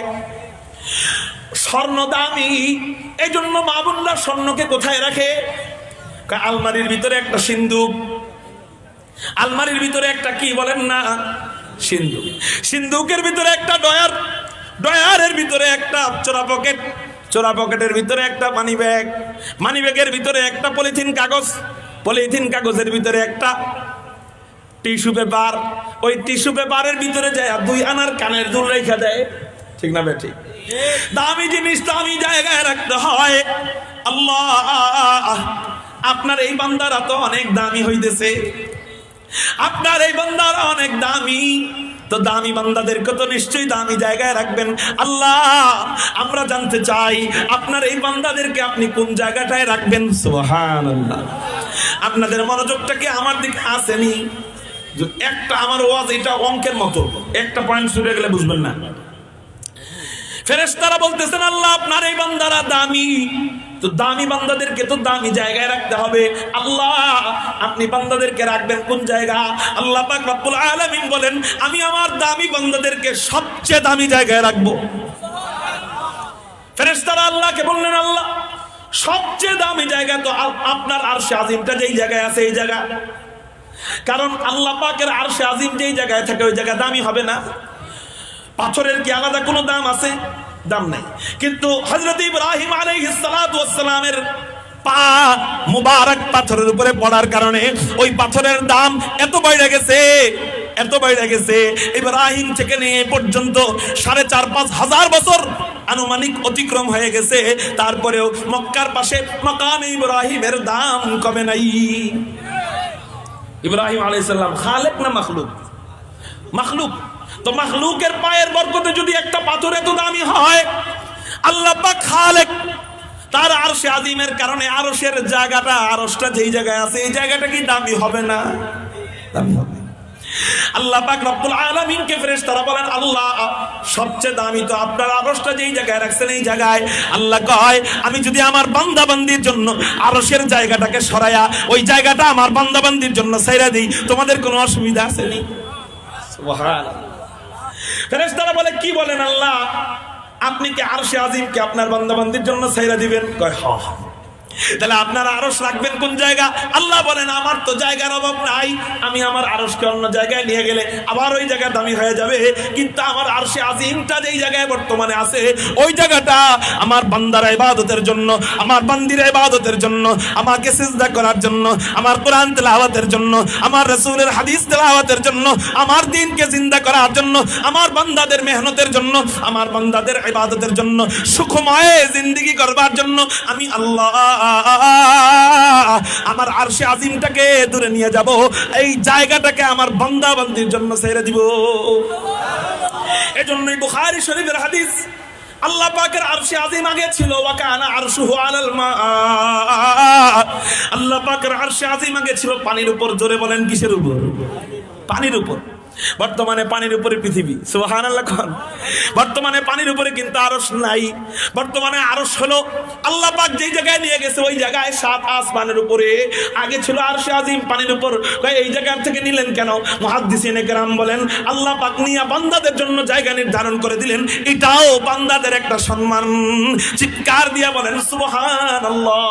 স্বর্ণ দামি, এই জন্য মা বোনরা স্বর্ণকে কোথায় রাখে? আলমারির ভিতরে একটা সিন্দুক, আলমারির ভিতরে একটা কি বলেন না সিন্দুক, সিন্দুকের ভিতরে একটা ডয়ার, ডয়ারের ভিতরে একটা চোরা পকেট, চোরা পকেটের ভিতরে একটা মানি ব্যাগ, মানি ব্যাগের ভিতরে একটা পলিথিন কাগজ, পলিথিন কাগজের ভিতরে একটা টিস্যু পেপার, ওই টিস্যু পেপারের ভিতরে যায় 2 আনার কানের দুল রেখে দেয়, ঠিক না বেটি? দামি জিনিস দামি জায়গায় রাখতে হয়। আল্লাহ আপনার এই বান্দারা তো অনেক দামি হইতেছে, আপনার এই বান্দারা অনেক দামি, তো দামি বান্দাদেরকে তো নিশ্চয়ই দামি জায়গায় রাখবেন। আল্লাহ আমরা জানতে চাই আপনার এই বান্দাদেরকে আপনি কোন জায়গাটায় রাখবেন? সুবহানাল্লাহ। আপনাদের মনোযোগটা কি আমার দিকে আসেনি? একটা আমার ওয়াজ এটা অঙ্কের মতো, একটা পয়েন্ট ছুটে গেলে বুঝবেন না। ফেরেশতারা বলতেছেন আল্লাহ আপনার এই বান্দারা দামি, তো দামি বান্দাদেরকে তো দামি জায়গায় রাখতে হবে। আল্লাহ আপনি বান্দাদেরকে রাখবেন কোন জায়গা? আল্লাহ পাক রব্বুল আলামিন বলেন আমি আমার দামি বান্দাদেরকে সবচেয়ে দামি জায়গায় রাখবো। ফেরেশতারা আল্লাহকে বললেন আল্লাহ সবচেয়ে দামি জায়গা তো আপনার আরশে আজিমটা যেই জায়গায় আছে এই জায়গা, কারণ আল্লাহ পাকের আরশে আজিম যেই জায়গায় থাকে ওই জায়গা দামি হবে না? পাথরের কি আলাদা কোনো দাম আছে? দাম নাই। কিন্তু হযরত ইব্রাহিম আলাইহিস সালাতু ওয়াস সালামের পা মুবারক পাথরের উপরে পড়ার কারণে ওই পাথরের দাম এত বেড়ে গেছে, এত বেড়ে গেছে। ইব্রাহিম থেকে নিয়ে পর্যন্ত 4,500 হাজার বছর আনুমানিক অতিক্রম হয়ে গেছে, তারপরেও মক্কার পাশে মাকামে ইব্রাহিমের দাম কমে নাই। ইব্রাহিম আলাইহিস সালাম খালেক না মাখলুক? মাখলুক। তো মাখলুকের পায়ের বরকতে যদি একটা পাথর এত দামি হয়, আল্লাহ পাক খালেক, তার আরশে আজিমের কারণে আরশের জায়গাটা, আরশটা যেই জায়গায় আছে এই জায়গাটা কি দামি হবে না? দামি হবে। আল্লাহ পাক রব্বুল আলামিনকে ফেরেশতারা বলেন আল্লাহ সবচেয়ে দামি তো আপনার আরশটা যেই জায়গায় রাখছেন এই জায়গায়। আল্লাহ কয় আমি যদি আমার বান্দা বান্দির জন্য আরশের জায়গাটাকে সরায়া ওই জায়গাটা আমার বান্দা বান্দির জন্য ছাইরা দিই, তোমাদের কোনো অসুবিধা আছে নি? সুবহানাল্লাহ। ফেরেশতারা বলে কি বলেন আল্লাহ আপনি কি আরশে আজিমকে আপনার বান্দা বান্দির জন্য ছাইরা দিবেন? কয় হ্যাঁ। তাহলে আপনারা আরশ রাখবেন কোন জায়গা? আল্লাহ বলেন আমার তো জায়গার অভাব নাই, আমি আমার আরশকে অন্য জায়গায় নিয়ে গেলে আবার ওই জায়গা দামি হয়ে যাবে, কিন্তু আমার আরশে আজিমটা যেই জায়গায় বর্তমানে আছে ওই জায়গাটা আমার বান্দার ইবাদতের জন্য, আমার বান্দির ইবাদতের জন্য, আমাকে সিজদা করার জন্য, আমার কোরআন তেলাওয়াতের জন্য, আমার রাসূলের হাদিস তেলাওয়াতের জন্য, আমার দ্বীনকে জিন্দা করার জন্য, আমার বান্দাদের মেহনতের জন্য, আমার বান্দাদের ইবাদতের জন্য, সুখময় জিন্দেগি করবার জন্য আমি আল্লাহ আমার আরশে আজিমটাকে দূরে নিয়ে যাব, এই জায়গাটাকে আমার বান্দা বান্দির জন্য ছেড়ে দিব। এজন্যই বুখারী শরীফের হাদিস, আল্লাহ পাকের আরশে আজিম আগে ছিল ওয়া কানা আরশুহু আলাল মা, আল্লাহ পাকের আরশে আজিম আগে ছিল পানির উপর। জোরে বলেন কিসের উপর? পানির উপর। বর্তমানে পানির উপরে পৃথিবী, সুবহানাল্লাহ। বর্তমানে পানির উপরে কিন্তু আরশ নাই। বর্তমানে আরশ হলো আল্লাহ পাক যেই জায়গায় নিয়ে গেছে ওই জায়গায় 7 আসমানের উপরে। আগে ছিল আরশে আজিম পানির উপর, এই জায়গা থেকে নিলেন কেন? মুহাদ্দিসিনে কেরাম বলেন আল্লাহ পাক নিয়া বান্দাদের জন্য জায়গা নির্ধারণ করে দিলেন, এটাও বান্দাদের একটা সম্মান। চিৎকার দিয়া বলেন সুবহানাল্লাহ।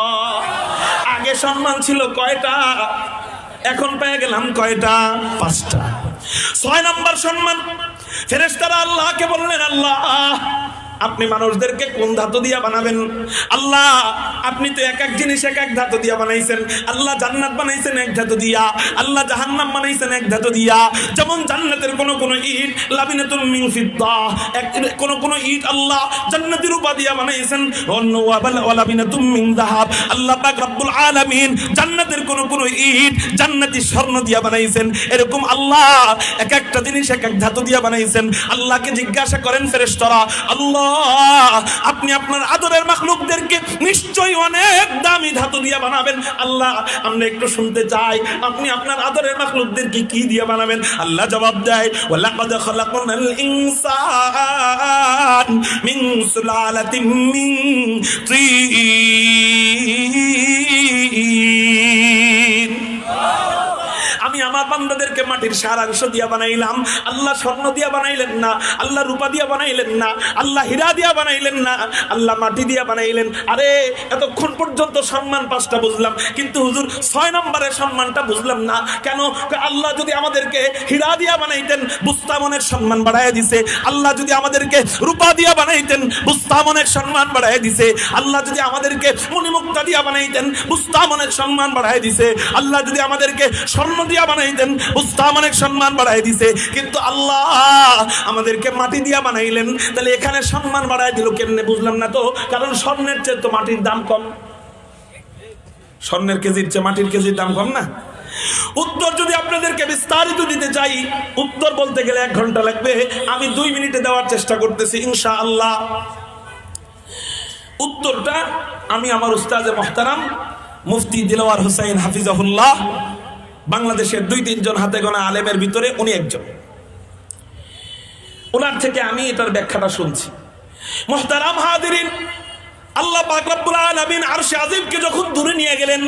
আগে সম্মান ছিল কয়টা, এখন পেয়ে গেলাম কয়টা? 5টা। 6 নম্বর সম্মান। ফেরেশতারা আল্লাহকে বললেন আল্লাহ আপনি মানুষদেরকে কোন ধাতু দিয়া বানাবেন? আল্লাহ আপনি তো এক এক জিনিস এক এক ধাতু দিয়া বানাইছেন। আল্লাহ জান্নাত বানাইছেন এক ধাতু দিয়া, আল্লাহ জাহান্নাম বানাইছেন এক ধাতু দিয়া। যেমন জান্নাতের কোন কোন ইট লাবিনাতুম মিন ফিদ্দা, কোন ইট আল্লাহ জান্নাতি রূপা দিয়া বানাইছেন, অন্য লাবিনাতুম মিন যাহাব। আল্লাহ পাক রব্বুল আলামিন জান্নাতের কোন কোন ইট জান্নাতি স্বর্ণ দিয়া বানাইছেন। এরকম আল্লাহ এক একটা জিনিস এক এক ধাতু দিয়া বানাইছেন। আল্লাহকে জিজ্ঞাসা করেন ফেরেশতারা আল্লাহ আপনি আপনার আদরের মাখলুকদেরকে নিশ্চয়ই অনেক দামি ধাতু দিয়ে বানাবেন। আল্লাহ আমরা একটু শুনতে চাই আপনি আপনার আদরের মাখলুকদেরকে কি দিয়ে বানাবেন? আল্লাহ জবাব দেয় ওয়ালাকাদ খালাকনাল ইনসান মিন সুলালাতিন মিন তিন। আমি আমার বান্দাদেরকে মাটির সারাংশ দিয়া বানাইলাম। আল্লাহ স্বর্ণ দিয়া বানাইলেন না, আল্লাহ রূপা দিয়া বানাইলেন না, আল্লাহ হীরা দিয়া বানাইলেন না, আল্লাহ মাটি দিয়া বানাইলেন। আরে এতক্ষণ পর্যন্ত সম্মান 5টা বুঝলাম, কিন্তু হুজুর 6 নম্বরের সম্মানটা বুঝলাম না কেন? আল্লাহ যদি আমাদেরকে হীরা দিয়া বানাইতেন বুস্তামনের সম্মান বাড়ায় দিছে। আল্লাহ যদি আমাদেরকে রূপা দিয়া বানাইতেন বুস্তামনের সম্মান বাড়ায় দিছে। আল্লাহ যদি আমাদেরকে মণিমুক্তা দিয়া বানাইতেন বুস্তামনের সম্মান বাড়ায় দিছে। আল্লাহ যদি আমাদেরকে স্বর্ণ দিয়া বানাইতেন বুস্তামনের সম্মান বাড়ায় দিছে। কিন্তু আল্লাহ আমাদেরকে মাটি দিয়া বানাইলেন, তাহলে এখানে সম্মান বাড়ায় দিল কেমনে বুঝলাম না তো। কারণ স্বর্ণের চেয়ে তো মাটির দাম কম। স্বর্ণের কেজির চেয়ে মাটির কেজির দাম কম না? উত্তর যদি আপনাদেরকে বিস্তারিত দিতে চাই, উত্তর বলতে গেলে 1 ঘন্টা লাগবে, আমি 2 মিনিটে দেওয়ার চেষ্টা করতেছি ইনশাআল্লাহ। উত্তরটা আমি আমার উস্তাদে মুহতারাম মুফতি দিলওয়ার হোসেন হাফিজাহুল্লাহ, বাংলাদেশের 2-3 জন হাতে গোনা আলেমের ভিতরে উনি একজন, ওনার থেকে আমি এটার ব্যাখ্যাটা শুনছি। মুহতারাম হাজিরিন, আল্লাহ পাক রব্বুল আলামিন আরশে আজিমকে যখন দূরে নিয়ে গেলেন,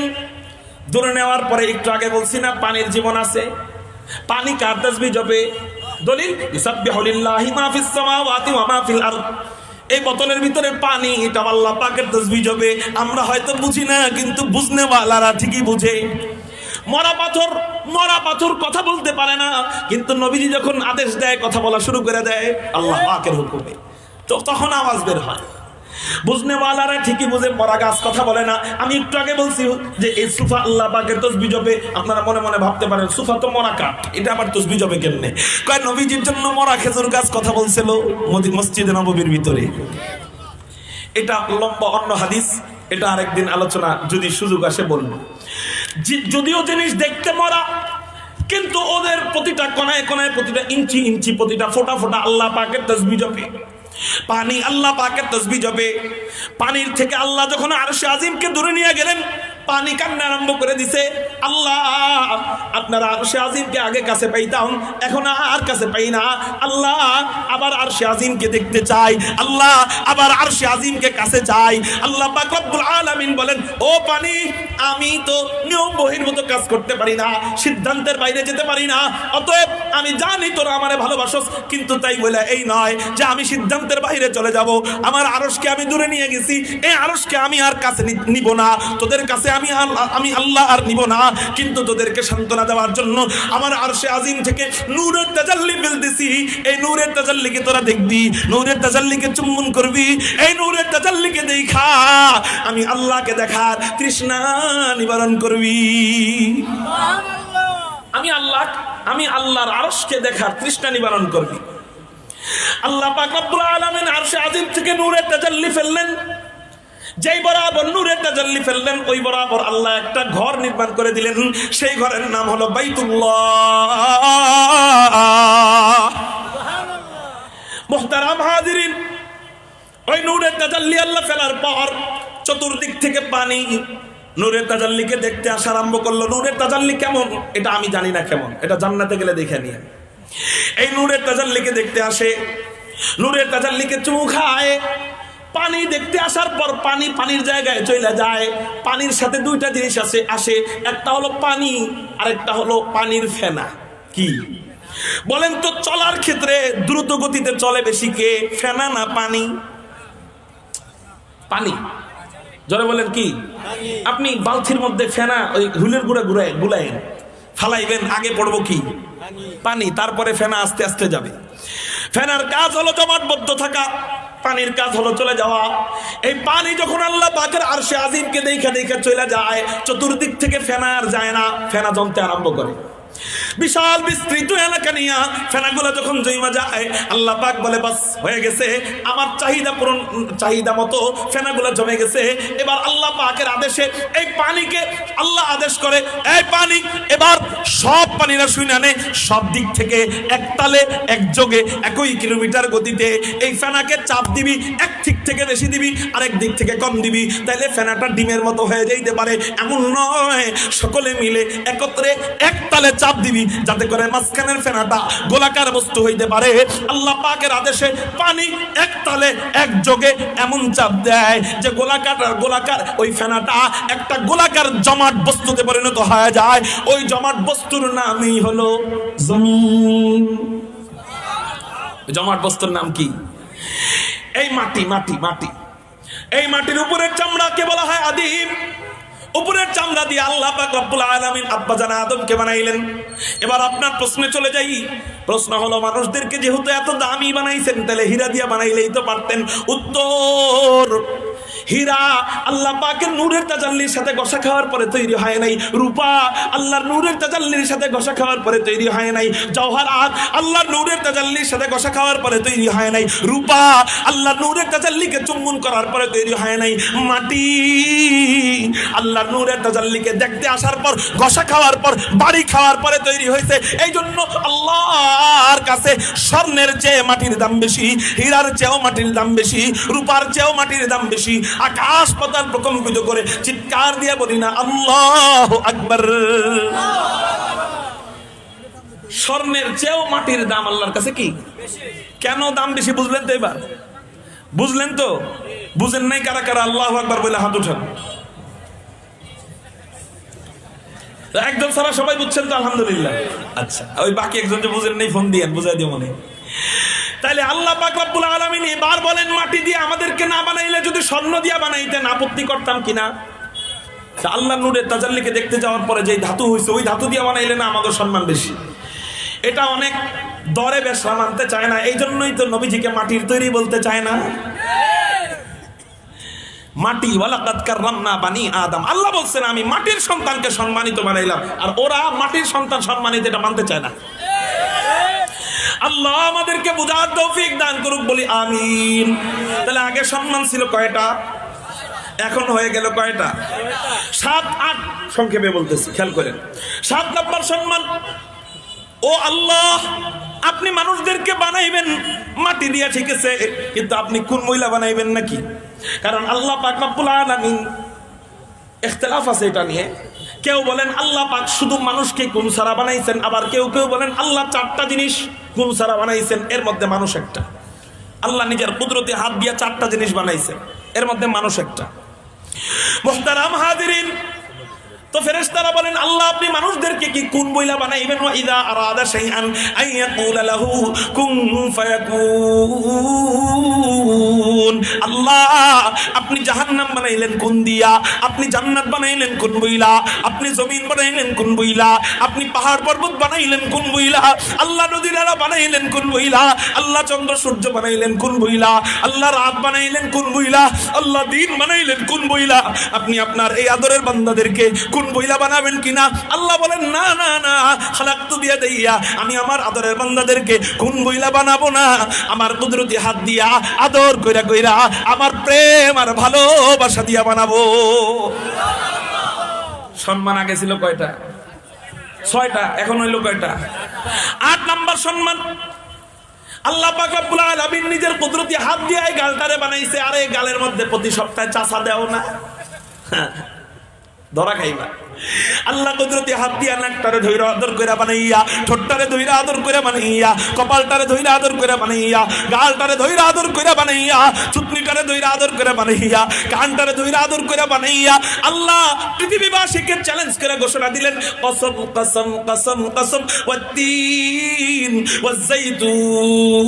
দূরে নেওয়ার পরে একটু আগে বলছি না পানির জীবন আছে, পানি কার তাসবিহ জপে? দলিল ইউসাব্বিহু লিল্লাহি মা ফিস সামাওয়াতি ওয়া মা ফিল আরদ। এই বোতলের ভিতরে পানি, এটা আল্লাহ পাকের তাসবিহ জপে। আমরা হয়তো বুঝি না, কিন্তু বুঝনেওয়ালারা ঠিকই বুঝে। মরা পাথর কথা বলতে পারে না, কিন্তু নবীজি যখন আদেশ দেয় কথা বলা শুরু করে দেয় আল্লাহ পাকের হুকুমে, তো তখন আওয়াজ বের হয়। বুঝনেওয়ালারা ঠিকই বুঝে, মরা গাছ কথা বলে না। আমি একটু আগে বলছি যে এই সুফা আল্লাহ পাকের তাসবিহ জপে। আপনারা মনে মনে ভাবতে পারেন সুফা তো মরা কাঠ, এটা আবার তাসবিহ জপে কেমনে? কয় নবীজির জন্য মরা খেজুর গাছ কথা বলছিল মসজিদে নববীর ভিতরে। এটা লম্বা অন্য হাদিস, এটা আরেকদিন আলোচনা যদি সুযোগ আসে বলবো। যদিও জিনিস দেখতে মরা, কিন্তু ওদের প্রতিটা কোনায় কোনায়, প্রতিটা ইঞ্চি ইঞ্চি, প্রতিটা ফোঁটা ফোঁটা আল্লাহ পাকের তাসবিহ জপে। পানি আল্লাহ পাকের তাসবিহ জপে। পানির থেকে আল্লাহ যখন আরশে আজিমকে দূরে নিয়ে গেলেন, পানি কান্না আরম্ভ করে দিছে, আল্লাহ আপনারা আরশে আজিমকে আগে কাছে পাইতাম, এখন আর কাছে পাই না। আল্লাহ আবার আরশে আজিমকে দেখতে চাই, আল্লাহ আবার আরশে আজিমকে কাছে চাই। আল্লাহ পাক রব্বুল আলামিন বলেন, ও পানি, আমি তো নিয়ম বহির্ভূত কাজ করতে পারি না, সিদ্ধান্তের বাইরে যেতে পারি না, অতএব আমি জানি তোরা আমারে ভালোবাসোস, কিন্তু তাই বলে এই নয় যে আমি সিদ্ধান্তের বাইরে চলে যাব। আমার আরশকে আমি দূরে নিয়ে গেছি, এই আরশকে আমি আর কাছে নিব না, তোদের কাছে আমি আল্লাহ আর নিব না, কিন্তু তোদেরকে সান্ত্বনা দেওয়ার জন্য আমার আরশে আজিম থেকে নূরের তাজাল্লি ফেলতেছি। এই নূরের তাজাল্লিকে তোরা দেখবি, নূরের তাজাল্লিকে চুম্বন করবি, এই নূরের তাজাল্লিকে দেখা আমি আল্লাহকে দেখার তৃষ্ণা নিবারণ করবি। আমি আল্লাহর আরশকে দেখার তৃষ্ণা নিবারণ করবি। আল্লাহ পাক রব্বুল আলামিন আরশে আজিম থেকে নূরের তাজাল্লি ফেললেন। যেই বরাবর নূরের তাজাল্লি ফেললেন, ওই বরাবর আল্লাহ একটা ঘর নির্মাণ করে দিলেন। সেই ঘরের নাম হলো বাইতুল্লাহ। মুহতারাম হাজিরিন, ওই নূরের তাজাল্লি আল্লাহ ফেলার পর চতুর্দিক থেকে পানি নূরের তাজাল্লিকে দেখতে আসা আরম্ভ করলো। নূরের তাজাল্লি কেমন এটা আমি জানি না, কেমন এটা জান্নাতে গেলে দেখে নিয়ে। এই নূরের তাজাল্লিকে দেখতে আসে, নূরের তাজাল্লিকে চুমু খায়। পানি দেখতে আসার পর পানির জায়গায় চলে যায়। পানির সাথে 2টা জিনিস আসে, একটা হলো পানি আর একটা হলো পানির ফেনা। কি বলেন তো, চলার ক্ষেত্রে দ্রুত গতিতে চলে বেশি কে, ফেনা না পানি? পানি। জোরে বলেন কি? আপনি বালতির মধ্যে ফেনা ওই হুলের গুঁড়া গুলাইন, ফালাইবেন, আগে পড়বো কি? পানি, তারপরে ফেনা আস্তে আস্তে যাবে। ফেনার কাজ হলো জমাটবদ্ধ থাকা, পানির কাজ হলো চলে যাওয়া। এই পানি যখন আল্লাহ পাকের আরশে আজিমকে দেখে দেখে চলে যায়, চতুর্দিক থেকে ফেনা আর যায় না, ফেনা জমতে আরম্ভ করে। বিশাল বিস্তৃত এলাকা নিয়ে ফেনাগুলো যখন জমা যায়, আল্লাহ পাক বলে বাস হয়ে গেছে, আমার চাহিদা মতো ফেনাগুলো জমে গেছে। এবার আল্লাহ পাকের আদেশে এই পানিকে আল্লাহ আদেশ করে, এই পানি এবার সব পানিরা শুনে নে, সব দিক থেকে একতালে একযোগে 1 কিলোমিটার গতিতে এই ফেনাকে চাপ দিবি। এক দিক থেকে বেশি দিবি, আরেক দিক থেকে কম দিবি, তাইলে ফেনাটা ডিমের মতো হয়ে যাইতে পারে, এমন নয়। সকলে মিলে একত্রে একতালে চাপ দিবি, যাতে করে মাঝখানের ফেনাটা গোলাকার বস্তু হইতে পারে। আল্লাহ পাকের আদেশে পানি একতালে একযোগে এমন চাপ দেয় যে গোলাকার ওই ফেনাটা একটা গোলাকার জমাট বস্তুতে পরিণত হয়ে যায়। ওই জমাট বস্তুর নামই হলো জমিন। জমাট বস্তুর নাম কি? এই মাটি। এই মাটির উপরের চামড়াকে বলা হয় আদিম। উপরের চামড়া দিয়ে আল্লাহ পাক রব্বুল আলামিন আব্বাজান আদমকে বানাইলেন। এবার আপনার প্রশ্নে চলে যাই। প্রশ্ন হলো, মানুষদেরকে যেহেতু এত দামি বানাইছেন, তাহলে হীরা দিয়া বানাইলেই তো পারতেন। উত্তর, হীরা আল্লাহ পাকের নূরের তাজাল্লির সাথে ঘষা খাওয়ার পরে তৈরি হয় নাই। রূপা আল্লাহর নূরের তাজাল্লির সাথে ঘষা খাওয়ার পরে তৈরি হয় নাই। জওহরাত আল্লাহর নূরের তাজাল্লির সাথে ঘষা খাওয়ার পরে তৈরি হয় নাই। রূপা আল্লাহর নূরের তাজাল্লিকে চুম্বন করার পরে তৈরি হয় নাই। মাটি আল্লাহর নূরের তাজাল্লিকে দেখতে আসার পর ঘষা খাওয়ার পর বাড়ি খাওয়ার পরে তৈরি হয়েছে। এই জন্য আল্লাহর কাছে স্বর্ণের চেয়ে মাটির দাম বেশি, হীরার চেয়েও মাটির দাম বেশি, রূপার চেয়েও মাটির দাম বেশি। আকাশ পাতাল প্রকম্পিত করে চিৎকার দিয়ে বলি না আল্লাহু আকবার। স্বর্ণের চেয়েও মাটির দাম আল্লাহর কাছে কি কেন দাম বেশি বুঝলেন তো? এবার বুঝলেন তো? বুঝেন নাই কারা কারা আল্লাহু আকবার বলে হাত উঠান। একজন সারা সবাই বুঝছেন তো আলহামদুলিল্লাহ। আচ্ছা, ওই বাকি একজন যে বুঝেন নাই ফোন দিয়ে বুঝাই দিও মনে। তাইলে আল্লাহ পাক রব্বুল আলামিন এবার বলেন মাটি দিয়ে আমাদেরকে না বানাইলে যদি স্বর্ণ দিয়ে বানাইতেন আপত্তি করতাম কিনা? আল্লাহ নূরের তাজাল্লিকে দেখতে যাওয়ার পরে যে ধাতু হয়েছে ওই ধাতু দিয়ে বানাইলে না আমাদের সম্মান বেশি। এটা অনেক দরে বেশা মানতে চায় না, এই জন্যই তো নবীজিকে মাটির তৈরি বলতে চায় না। মাটি ওয়ালাকাদ কাররামনা বানি আদম, আল্লাহ বলছেন আমি মাটির সন্তানকে সম্মানিত বানাইলাম, আর ওরা মাটির সন্তান সম্মানিত এটা মানতে চায় না। আল্লাহ আমাদেরকে বুঝার তৌফিক দান করুক, বলি আমিন। তাহলে আগে সম্মান ছিল কয়টা, এখন হয়ে গেল কয়টা? 7 8 সংক্ষেপে বলতেছি, খেয়াল করেন। 7 নম্বর সম্মান, ও আল্লাহ আপনি মানুষদেরকে বানাইবেন মাটি দিয়ে, ঠিক আছে, কিন্তু আপনি কোন মহিলা বানাইবেন নাকি? কারণ আল্লাহ পাক রব্বুল আলামিন ইখতিলাফ আছে এটা নিয়ে। কেউ বলেন আল্লাহ পাক শুধু মানুষকে কোন ছাড়া বানাইছেন, আবার কেউ কেউ বলেন আল্লাহ 4টা জিনিস কোন ছাড়া বানাইছেন, এর মধ্যে মানুষ একটা। আল্লাহ নিজের কুদরতি হাত দিয়ে 4টা জিনিস বানাইছেন, এর মধ্যে মানুষ একটা। মুহতারাম হাজিরিন, তো ফেরেশতারা বলেন আল্লাহ আপনি মানুষদেরকে কি কোন বইলা বানাইবেন? ওয়া ইযা আরাদা শাইআন আইয়াকুলা লাহু কুন ফায়াকুন। আল্লাহ আপনি জাহান্নাম বানাইলেন কোন দিয়া, আপনি জান্নাত বানাইলেন কোন বইলা, আপনি জমিন বানাইলেন কোন বইলা, আপনি পাহাড় পর্বত বানাইলেন কোন বইলা, আল্লাহ নদী নালা বানাইলেন কোন বইলা, আল্লাহ চন্দ্র সূর্য বানাইলেন কোন বইলা, আল্লাহ রাত বানাইলেন কোন বইলা, আল্লাহ দিন বানাইলেন কোন বইলা, আপনি আপনার এই আদরের বান্দাদেরকে কোন বইলা বানাবেন কিনা? আল্লাহ বলেন না না না, খালাকতু বিয়াদাইয়া, আমি আমার আদরের বান্দাদেরকে কোন বইলা বানাবো না, আমার কুদরতি হাত দিয়া আদর কইরা কইরা আমার প্রেম আর ভালোবাসা দিয়া বানাবো। সম্মান আগে ছিল কয়টা? 6টা, এখন হইল কয়টা? 8 নম্বর সম্মান, আল্লাহ পাক রব্বুল আলামিন নিজের কুদরতি হাত দিয়ে এই গালটারে বানাইছে, আর এই গালের মধ্যে প্রতি সপ্তাহে চাষা দেও না, ধরা খাইবা। আল্লাহ কুদরতি হাত দিয়া নাকটারে ধইরা আদর কইরা বানাইয়া, ঠোঁটটারে ধইরা আদর কইরা বানাইয়া, কপালটারে ধইরা আদর কইরা বানাইয়া, গালটারে ধইরা আদর কইরা বানাইয়া, চুটনিটারে ধইরা আদর কইরা বানাইয়া, কানটারে ধইরা আদর কইরা বানাইয়া আল্লাহ পৃথিবীবাসীকে চ্যালেঞ্জ করে ঘোষণা দিলেন কসম কসম কসম কসম ওয়াত-তিন ওয়াজ-যাইতুন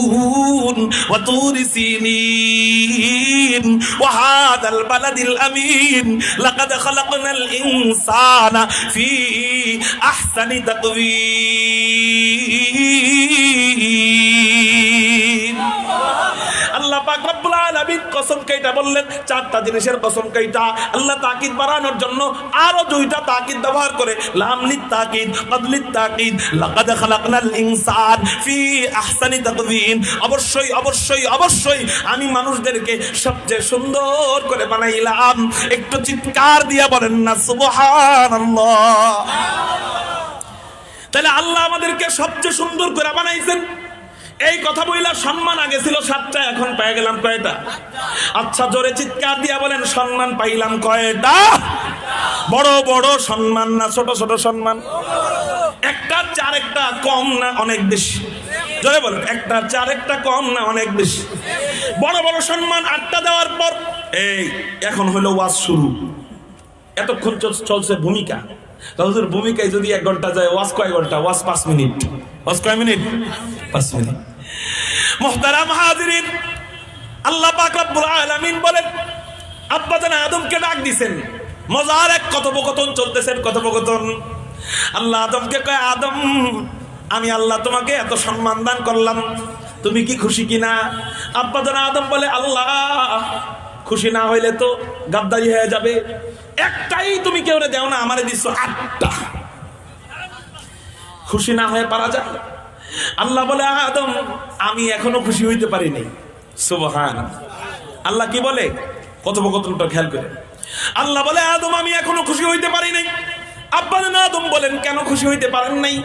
ওয়া তুরি সিনিন ওয়া হাদাল বালাদিল আমিন লাকাদ খালাকনাল ইনসানা ফি আহসানি তাকওয়িম। আল্লাহ পাক রব্বুল আলামিন কসম কাইটা বললেন, 4টা জিনিসের কসম কাইটা। আল্লাহ তাকিদ বাড়ানোর জন্য আরো 2টা তাকিদ ব্যবহার করে, লাম লিত তাকিদ কদ লিত তাকিদ, লাকাদ খালাকনাল ইনসান ফি আহসানি তাকওয়িম। অবশ্যই অবশ্যই অবশ্যই আমি মানুষদেরকে সবচেয়ে সুন্দর করে বানাইলাম। একটু চিৎকার দিয়া বলেন না সুবহানাল্লাহ। তাহলে আল্লাহ আমাদেরকে সবচেয়ে সুন্দর করে বানাইছেন। এই কথা বইলা সম্মান আগে ছিল 7টা, এখন পেয়ে গেলাম কয়টা? আচ্ছা জোরে চিৎকার দিয়া বলেন সম্মান পাইলাম কয়টা? বড় বড় সম্মান না ছোট ছোট সম্মান? একটা 4একটা কম না অনেক বেশি? জোরে বলেন, একটা 4একটা কম না অনেক বেশি? বড় বড় সম্মান 8টা দেওয়ার পর এই এখন হলো ওয়াজ শুরু। এতক্ষণ চলছে ভূমিকা। হুজুর ভূমিকায় যদি 1 ঘন্টা যায়, ওয়াজ কয় ঘন্টা? ওয়াজ 5 মিনিট। ওয়াজ কয় মিনিট? 5 মিনিট। মুহতারাম হাজিরিন, আল্লাহ পাক রব্বুল আলামিন বলেন আব্বা জান আদমকে ডাক দিবেন, মজার এক কথোপকথন চলতেছেন, কথোপকথন। আল্লাহ আদমকে কয়, আদম আমি আল্লাহ তোমাকে এত সম্মান দান করলাম, তুমি কি খুশি কিনা? আব্বা জান আদম বলে, আল্লাহ খুশি না হইলে তো গাদ্দারি হয়ে যাবে। একটাই তুমি কেউ দেও না, আমারে দিচ্ছ 8টা। খুশি না হয়ে পারা যায়? আল্লাহ বলে আদম আমি এখনো খুশি হইতে পারি নাই। সুবহানাল্লাহ। আল্লাহ কি বলে? কথোপকথনটা খেয়াল করে। আল্লাহ বলে আদম আমি এখনো খুশি হইতে পারি নাই। আব্বা জান আদম বলেন কেন খুশি হইতে পারেন নাই?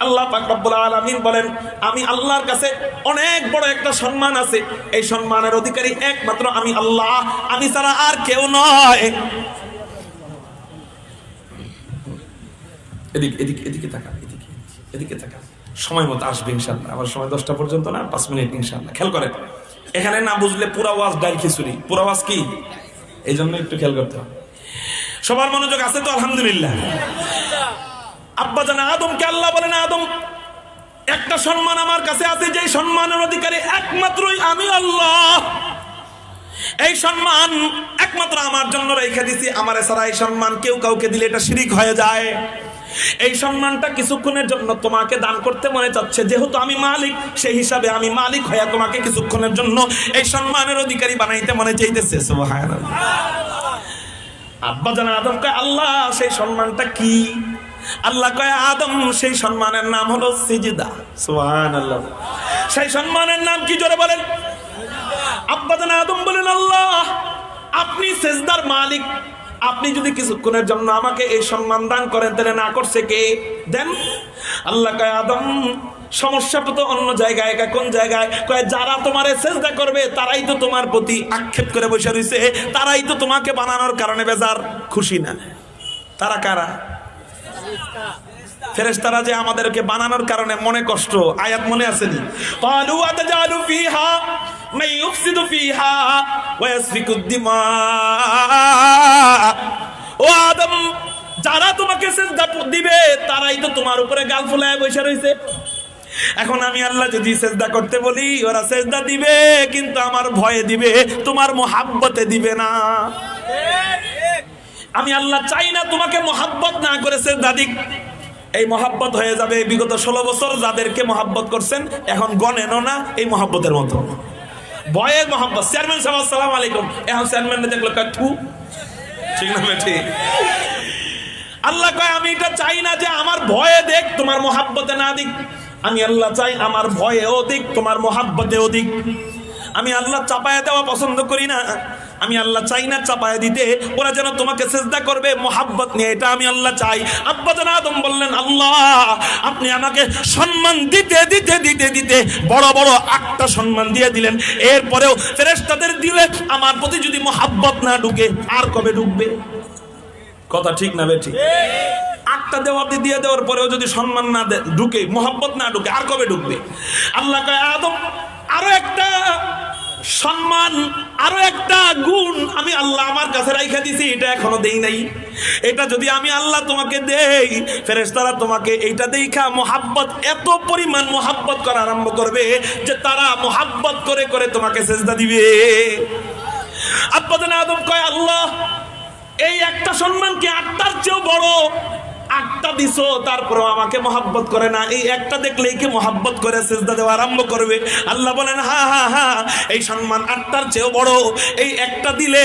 আল্লাহ পাক রব্বুল আলামিন বলেন আমি আল্লাহর কাছে অনেক বড় একটা সম্মান আছে, এই সম্মানের অধিকারী একমাত্র আমি আল্লাহ, আমি ছাড়া আর কেউ নয়। এদিকে এদিকে এদিকে তাকান, এদিকে এদিকে তাকান। সময় মতো আসবে ইনশাআল্লাহ। আমার সময় 10টা পর্যন্ত না, 5 মিনিট ইনশাআল্লাহ। খেয়াল করেন, এখানে না বুঝলে পুরা ওয়াজ ডাল খিচুড়ি। পুরা ওয়াজ কি, এই জন্য একটু খেয়াল করতে হবে। সবার মনোযোগ আছে তো? আলহামদুলিল্লাহ। আব্বা জান আদমকে আল্লাহ বলেন আদম একটা সম্মান আমার কাছে আছে, যে সম্মানের অধিকারী একমাত্রই আমি আল্লাহ। এই সম্মান একমাত্র আমার জন্য রেখে দিছি, আমার ছাড়া এই সম্মান কেউ কাউকে দিলে এটা শিরিক হয়ে যায়। এই সম্মানটা কিছুক্ষণের জন্য তোমাকে দান করতে মনে চাচ্ছে, যেহেতু আমি মালিক সেই হিসাবে আমি মালিক হয়ে তোমাকে কিছুক্ষণের জন্য এই সম্মানের অধিকারী বানাইতে মনে চাইতেছে। সুবহানাল্লাহ। আব্বা জান আদম কয় আল্লাহ সেই সম্মানটা কি? আল্লাহ কয় আদম সেই সম্মানের নাম হলো সিজদা। সুবহানাল্লাহ। সেই সম্মানের নাম কি জোরে বলেন? আব্বা জান আদম বলেন আল্লাহ আপনি সিজদার মালিক, আপনি যদি কিছুক্ষণের জন্য আমাকে এই সম্মান দান করেন তাহলে না করছে কে? দেন। আল্লাহ কয় আদম সমস্যাটা তো অন্য জায়গায়। কোন জায়গায়? কয় যারা তোমারে সিজদা করবে তারাই তো তোমার প্রতি আক্ষেপ করে বসে রইছে, তারাই তো তোমাকে বানানোর কারণে বেজার, খুশি না। তারা কারা? ফেরেশতারা যে আমাদেরকে বানানোর কারণে মনে কষ্ট। আয়াত মনে আছে নি? ক্বালু আতাজালু ফিহা মান ইউফসিদু ফিহা ওয়া ইয়াসফিকুদ দিমা। ও আদম যারা তোমাকে সিজদা দিবে তারাই তো তোমার উপরে গাল ফুলায় বসে রইছে। এখন আমি আল্লাহ যদি সিজদা করতে বলি ওরা সিজদা দিবে, কিন্তু আমার ভয়ে দিবে, তোমার মোহাব্বতে দিবে না। আমি আল্লাহ চাই না তোমাকে মোহাব্বত না করে সিজদা দিক। এই মোহাব্বত হয়ে যাবে বিগত 16 বছর যাদেরকে মোহাব্বত করছেন এখন গণেনও না এই মোহাব্বতের মতো। ভয়ের মোহাব্বত। চেয়ারম্যান সাহেব আসসালামু আলাইকুম, এখন চেয়ারম্যান দেখলো কাঠু, ঠিক না বেঠি? আল্লাহ কয় আমি এটা চাই না যে আমার ভয়ে দেখ তোমার মোহাব্বতে না দিক। আমি আল্লাহ চাই আমার ভয়েও দিক তোমার মোহাব্বতেও দিক। আমি আল্লাহ চাপায়া দেওয়া পছন্দ করি না। আমি আল্লাহ চাই না চাপায়া দিতে, ওরা যেন তোমাকে সিজদা করবে মোহাব্বত নিয়ে, এটা আমি আল্লাহ চাই। আব্বা জান আদম বললেন আল্লাহ আপনি আমাকে সম্মান দিতে দিতে দিতে দিতে বড় বড় 8টা সম্মান দিয়ে দিলেন, এরপরেও ফেরেশতাদের দিলে আমার প্রতি যদি মোহাব্বত না ঢুকে আর কবে ঢুকবে? কথা ঠিক না বেঠিক? 8টা দিয়ে দেওয়ার পরেও যদি সম্মান না ঢুকে, মোহাব্বত না ঢুকে, আর কবে ঢুকবে? আল্লাহ কয় আদম আরো একটা সম্মান, আরো একটা গুণ আমি আল্লাহ আমার কাছে রাইখা দিছি, এটা এখনো দেই নাই। এটা যদি আমি আল্লাহ তোমাকে দেই, ফেরেশতারা তোমাকে এইটা দেখা মোহাব্বত, এত পরিমাণ মোহাব্বত করা আরম্ভ করবে যে তারা মোহাব্বত করে করে তোমাকে সিজদা দিবে। আব্বা জান আদম কয় আল্লাহ এই একটা সম্মান কি 8টার চেয়েও বড়? 8টা দিছো তারপরেও আমাকে মোহাব্বত করে না, এই একটা দেখলেই কি মোহাব্বত করে সিজদা দেওয়া আরম্ভ করবে? আল্লাহ বলেন হ্যাঁ হ্যাঁ হ্যাঁ এই সম্মান 8টার চেয়েও বড়। এই একটা দিলে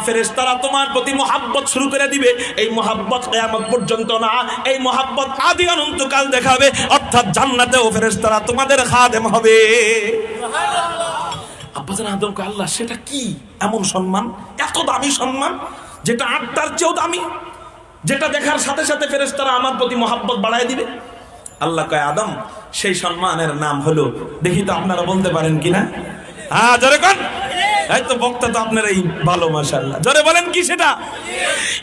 ফেরেশতারা তোমার প্রতি মোহাব্বত শুরু করে দিবে। এই মোহাব্বত কিয়ামত পর্যন্ত না, এই মোহাব্বত আদি অনন্তকাল দেখাবে, অর্থাৎ জান্নাতেও ফেরেশতারা তোমাদের খাদেম হবে। আব্বা জান আদম কয় আল্লাহ সেটা কি এমন সম্মান, এত দামি সম্মান যেটা 8টার চেয়েও দামি, যেটা দেখার সাথে সাথে ফেরেশতারা আমার প্রতি মোহাব্বত বাড়ায় দিবে? আল্লাহ কয় আদম সেই সম্মানের নাম হলো, দেখি তো আপনারা বলতে পারেন কিনা? হ্যাঁ জোরে কোন? এই তো বক্তা তো আপনার এই ভালো মাশাআল্লাহ, জোরে বলেন কি সেটা?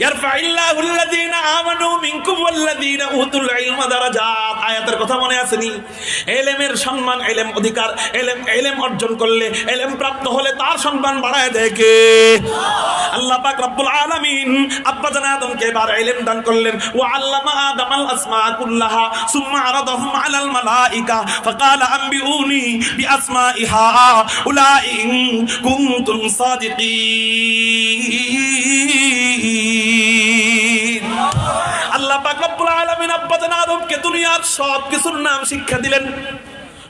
ইয়ারফাইল্লাহুল লাযিনা আমানু মিনকুম ওয়াল্লাযিনা উতুল ইলমা দারাজাত। আয়াতের কথা মনে আছে নি? ইলমের সম্মান, ইলম অধিকার, ইলম অর্জন করলে, ইলম প্রাপ্ত হলে তার সম্মান বাড়ায় দেয় কে? আল্লাহ পাক রব্বুল আলামিন আব্বা জান আদমকে এবার ইলম দান করলেন। ওয়া আল্লামা আদামাল আসমা কুল্লাহা সুম্মা আরাদাহুম আলাল মালাইকা ফাকালা আনবিউনি বিআসমাইহা উলাইন কুনতুম সাদিকিন। আল্লাহ পাক রব্বুল আলামিন আব্বা জান আদমকে দুনিয়ার সব কিছুর নাম শিক্ষা দিলেন।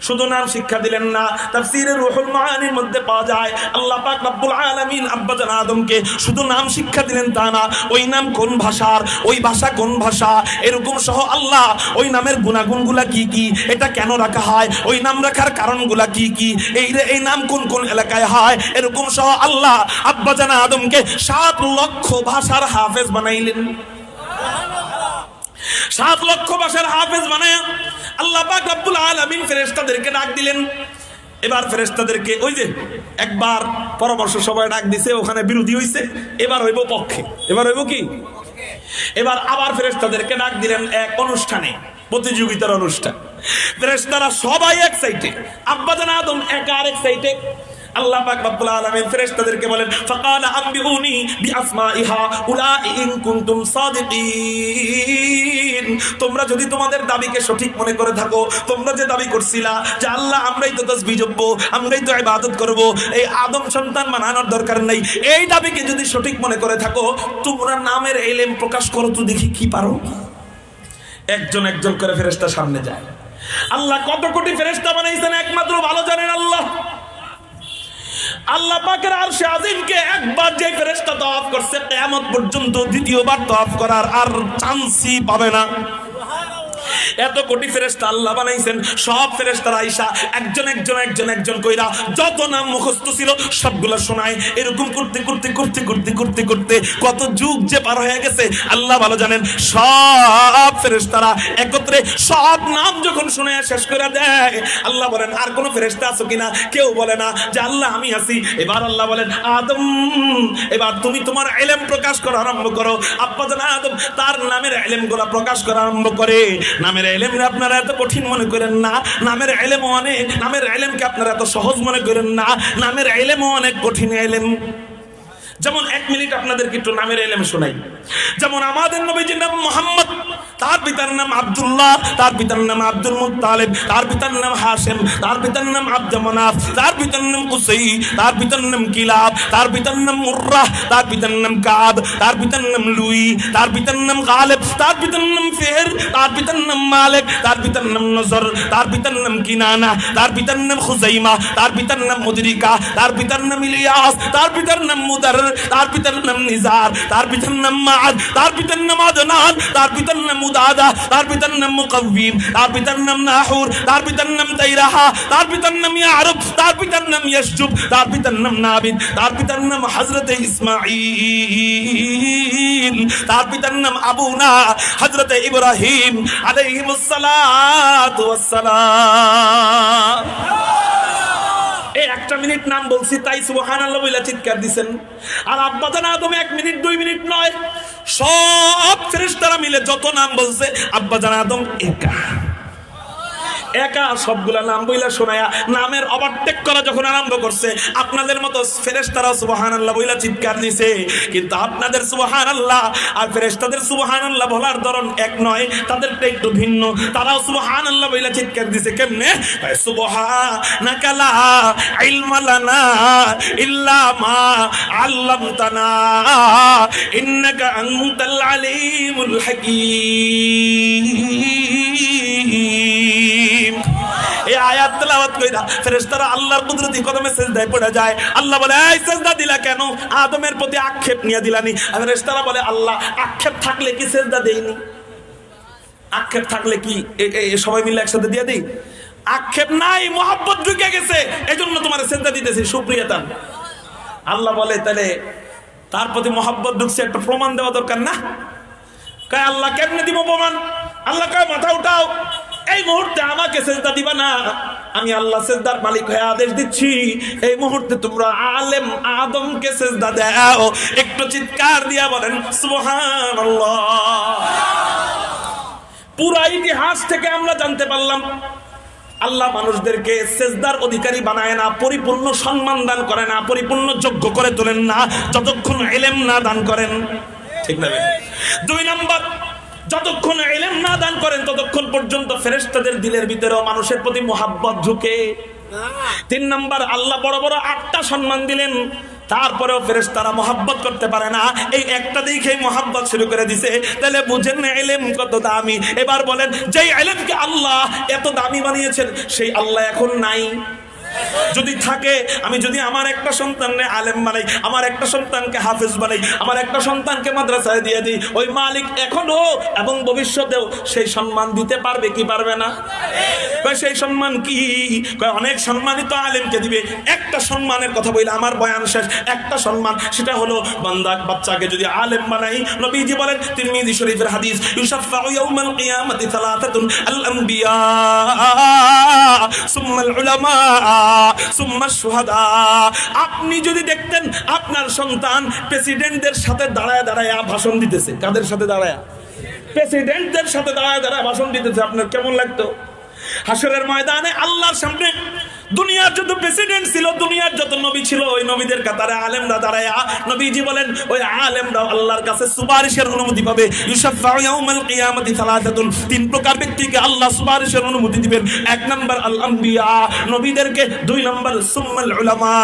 শুধু নাম শিক্ষা দিলেন না, তাফসীরে রুহুল মাআনির মধ্যে পাওয়া যায় আল্লাহ পাক রব্বুল আলামিন আব্বাজান আদমকে শুধু নাম শিক্ষা দিলেন তা না, ওই নাম কোন ভাষার, ওই ভাষা কোন ভাষা, এরকম সহ আল্লাহ ওই নামের গুণাগুণগুলা কি কি, এটা কেন রাখা হয়, ওই নাম রাখার কারণগুলা কি কি, এই নাম কোন কোন এলাকায় হয়, এরকম সহ আল্লাহ আব্বাজান আদমকে 7 লক্ষ ভাষার হাফেজ বানাইলেন। 7 লক্ষ ভাষার হাফেজ বানায় আল্লাহ পাক রব্বুল আলামিন ফেরেশতাদেরকে ডাক দিলেন। এবার ফেরেশতাদেরকে ওই যে একবার পরামর্শ সভায় ডাক দিছে, ওখানে বিরোধী হইছে, এবার হইব পক্ষে, এবার হইব কি, এবার আবার ফেরেশতাদেরকে ডাক দিলেন এক অনুষ্ঠানে, প্রতিযোগিতার অনুষ্ঠান। ফেরেশতারা সবাই এক সাইডে, আব্বাজান আদম একা আরেক সাইডে। আল্লাহ পাক রব্বুল আলামিন ফেরেশতাদেরকে বলেন ফাকালা আম্বিউনি বিআসমাইহা উলাই ইন কুনতুম সাদিকিন, তোমরা যদি তোমাদের দাবিকে সঠিক মনে করে থাকো, তোমরা যে দাবি করছিলা যে আল্লাহ আমরাই তো তাসবিহ জপব, আমরাই তো ইবাদত করব, এই আদম সন্তান বানানোর দরকার নাই, এই দাবিকে যদি সঠিক মনে করে থাকো, তোমরা নামের ইলম প্রকাশ করো তো দেখি কি পারো। একজন একজন করে ফেরেশতা সামনে যায়। আল্লাহ কত কোটি ফেরেশতা বানাইছেন একমাত্র ভালো জানেন আল্লাহ। আল্লাহ পাকের আরশে আজিমকে একবার যে ফেরেশতা তাওয়াফ করছে, কিয়ামত পর্যন্ত দ্বিতীয়বার তাওয়াফ করার আর চান্সই পাবে না। এত কোটি ফেরেশতা আল্লাহ বানাইছেন, সব ফেরেশতারা আইসা একজন একজন একজন একজন কইরা যত নাম মুখস্থ ছিল সবগুলা শোনায়। এরকম করতে করতে করতে করতে করতে করতে কত যুগ যে পার হয়ে গেছে আল্লাহ ভালো জানেন। সব ফেরেশতারা একত্রে সব নাম যখন শুনে শেষ করে দেয়, আল্লাহ বলেন আর কোন ফেরেশতা আছো কিনা? কেউ বলে না যে আল্লাহ আমি আছি। এবার আল্লাহ বলেন আদম, এবার তুমি তোমার ইলম প্রকাশ করা আরম্ভ করো। আব্বাজান আদম তার নামের ইলমগুলো প্রকাশ করা আরম্ভ করে। নামের ইলমে আপনারা এত কঠিন মনে করেন না, নামের ইলম অনেক, নামের ইলমকে আপনারা এত সহজ মনে করেন না, নামের ইলম অনেক কঠিন ইলম। যেমন 1 মিনিট আপনাদেরকে একটু নামের ইলম শোনাই। যেমন আমাদের নবীজির নাম মুহাম্মদ, তার পিতার নাম আব্দুল্লাহ, তার পিতার নাম আব্দুল মুত্তালিব, তার পিতার নাম হাশিম, তার পিতার নাম আব্দ মানাফ, তার পিতার নাম কুসাই, তার পিতার নাম কিলাব, তার পিতার নাম মুররাহ, তার পিতার নাম কাব, তার পিতার নাম লুই, তার পিতার নাম গালিব, তার পিতার নাম ফিহর, তার পিতার নাম মালিক, তার পিতার নাম নজর, তার পিতার নাম কিনানা, তার পিতার নাম খুজাইমা, তার পিতার নাম মুদরিকা, তার পিতার নাম ইলিয়াস, তার পিতার নাম মুদার, তার পিতার নাম নিজার, তার পিতার নাম মাআদ, তার পিতার নাম আদনান, তার পিতার নাম মুদাদা, তার পিতার নাম মুকাওয়িম, তার পিতার নাম নাহুর, তার পিতার নাম তাইরাহা, তার পিতার নাম ইয়ারব, তার পিতার নাম ইয়াশজুব, তার পিতার নাম নাবিদ, তার পিতার নাম হযরত ইসমাঈল, তার পিতার নাম আবুনা হযরত ইব্রাহিম আলাইহিস সালাতু ওয়াস সালাম। এই 1 মিনিট নাম বলছি তাই সুবহানাল্লাহ বলে চিৎকার দিবেন। আর আব্বাজান আদম 1 মিনিট 2 মিনিট নয়, সব ফেরেশতারা মিলে যত নাম বলছে আব্বাজান আদম একা একা সবগুলা নাম বইলা শোনায়া নামের ওভারটেক করা যখন আরম্ভ করছে, আপনাদের মতো ফেরেশতারা সুবহানাল্লাহ বইলা চিৎকার দিছে। কিন্তু আপনাদের সুবহানাল্লাহ আর ফেরেশতাদের সুবহানাল্লাহ বলার ধরন এক নয়, তাদেরটা একটু ভিন্ন। তারাও সুবহানাল্লাহ বইলা চিৎকার দিছে কেমনে? সুবহানাকা লা ইলমা লানা ইল্লা মা আল্লামতানা ইন্নাকা আনতাল আলিমুল হাকীম। এই আয়াত তেলাওয়াত কইরা ফেরেশতারা আল্লাহর কুদরতি কদমে সিজদায় পড়ে যায়। আল্লাহ বলে এই সিজদা দিলা কেন? আদমের প্রতি আক্ষেপ নিয়ে দিলানি। ফেরেশতারা বলে আল্লাহ আক্ষেপ থাকলে কি সিজদা দেইনি? আক্ষেপ থাকলে কি সবাই মিলে একসাথে দিয়ে দেই? আক্ষেপ নাই, মোহাব্বত ঢুকে গেছে, এজন্য তোমার সিজদা দিতেছি সুপ্রিয়তা। আল্লাহ বলে তাহলে তার প্রতি মোহাব্বত ঢুকছে, একটা প্রমাণ দেওয়া দরকার না? কয় আল্লাহ কেমনে দিব প্রমাণ? আল্লাহ কয় মাথা উঠাও, এই মুহূর্তে আমাকে সিজদা দিবা না, আমি আল্লাহ সিজদার মালিক হয়ে আদেশ দিচ্ছি, এই মুহূর্তে তোমরা আলেম আদমকে সিজদা দাও। একটু চিৎকার দিয়া বলেন সুবহানাল্লাহ। পুরা ইতিহাস থেকে আমরা জানতে পারলাম আল্লাহ মানুষদেরকে সিজদার অধিকারী বানায় না, পরিপূর্ণ সম্মান দান করে না, পরিপূর্ণ যোগ্য করে তোলেন না যতক্ষণ ইলম না দান করেন। ঠিক না? 2 নাম্বার, যতক্ষণ ইলম না দান করেন ততক্ষণ পর্যন্ত ফেরেশতাদের দিলের ভিতরেও মানুষের প্রতি মোহাব্বত ঢুকে। 3 নাম্বার, আল্লাহ বড় বড় 8টা সম্মান দিলেন, তারপরেও ফেরেশতারা মহব্বত করতে পারে না, এই একটা দিকেই মহব্বত শুরু করে দিছে। তাহলে বুঝেন না ইলম কত দামি। এবার বলেন, যেই ইলমকে আল্লাহ এত দামি বানিয়েছেন সেই আল্লাহ এখন নাই? যদি থাকে, আমি যদি আমার একটা সন্তানকে আলেম বানাই, আমার একটা সন্তানকে হাফেজ বানাই, আমার একটা সন্তানকে মাদ্রাসায় দিয়ে দিই, ওই মালিক এখনো এবং ভবিষ্যতেও সেই সম্মান দিতে পারবে কি পারবে না? সেই সম্মান কি? অনেক সম্মানিত আলেমকে দিবে। একটা সম্মানের কথা বলে আমার বয়ান শেষ। একটা সম্মান, সেটা হলো বাচ্চাকে যদি আলেম বানাই, নবীজি বলেন তিরমিজি শরীফের হাদিস, ইউশাফাউ ইয়াউমাল কিয়ামাতি সালাতাতুন আল আমবিয়া সুম্মাল উলামা সুম্মা শুহাদা। আপনি যদি দেখতেন আপনার সন্তান প্রেসিডেন্টদের সাথে দাঁড়ায় দাঁড়ায় ভাষণ দিতেছে, কাদের সাথে দাঁড়ায়? প্রেসিডেন্টদের সাথে দাঁড়ায় দাঁড়ায় ভাষণ দিতেছে, আপনার কেমন লাগতো? হাসরের ময়দানে আল্লাহর সামনে দুনিয়ার যত প্রেসিডেন্ট ছিল, দুনিয়ার যত নবী ছিল, ওই নবীদের কাতারে আলেমরা দাঁড়ায়, নবীজি বলেন ওই আলেমরা আল্লাহর কাছে সুপারিশের অনুমতি পাবে। ইউশাফাউ ইয়াউমাল কিয়ামাতি সালাতাতুন, তিন প্রকার ব্যক্তিকে আল্লাহ সুপারিশের অনুমতি দিবেন। এক নাম্বার আল আম্বিয়া, নবীদেরকে। দুই নাম্বার সুম্মাল উলামা,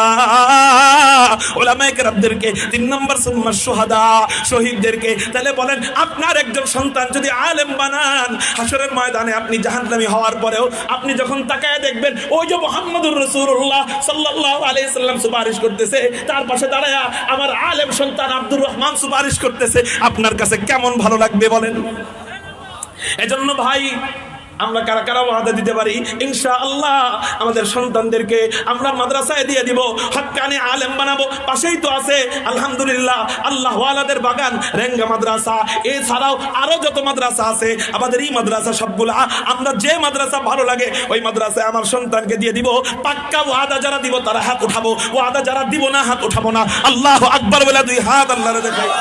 উলামায়ে কেরামদেরকে। তিন নাম্বার সুম্মা শুহাদা, শহীদদেরকে। তাহলে বলেন, আপনার একজন সন্তান যদি আলেম বানান, হাসরের ময়দানে আপনি জাহান্নামী হওয়ার পরেও আপনি যখন তাকায় দেখবেন ওই যে মুহাম্মদুর রাসূলুল্লাহ সাল্লাল্লাহু আলাইহি সাল্লাম সুপারিশ করতেছে, তার পাশে দাঁড়ায় আমার আলেম সন্তান আব্দুর রহমান সুপারিশ করতেছে, আপনার কাছে কেমন ভালো লাগবে বলেন? এজন্য ভাই, আমরা কারা কারা ওয়াদা দিতে পারি ইনশাআল্লাহ আমাদের সন্তানদেরকে আমরা মাদ্রাসায় দিয়ে দিব, হক্কানি আলেম বানাবো। পাশেই তো আছে আলহামদুলিল্লাহ আল্লাহ ওয়ালাদের বাগান, রেঙ্গা মাদ্রাসা, এছাড়াও আরো যত মাদ্রাসা আছে আমাদের এই মাদ্রাসা সবগুলা, আমরা যে মাদ্রাসা ভালো লাগে ওই মাদ্রাসায় আমার সন্তানকে দিয়ে দিব। পাক্কা ওয়াদা যারা দিব তারা হাত উঠাবো, ওয়াদা যারা দিব না হাত উঠাবো না। আল্লাহু আকবার বলে দুই হাত আল্লাহরে দেখাই।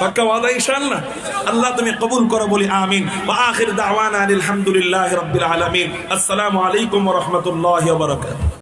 পাক্কা ওয়াদা ইনশাআল্লাহ। আল্লাহ তুমি কবুল করো, বলি আমিন। ওয়া আখির দাওয়ানা আলহামদুলিল্লাহি রাব্বিল আলামিন। আসসালামু আলাইকুম ওয়া রাহমাতুল্লাহি ওয়া বারাকাতুহু।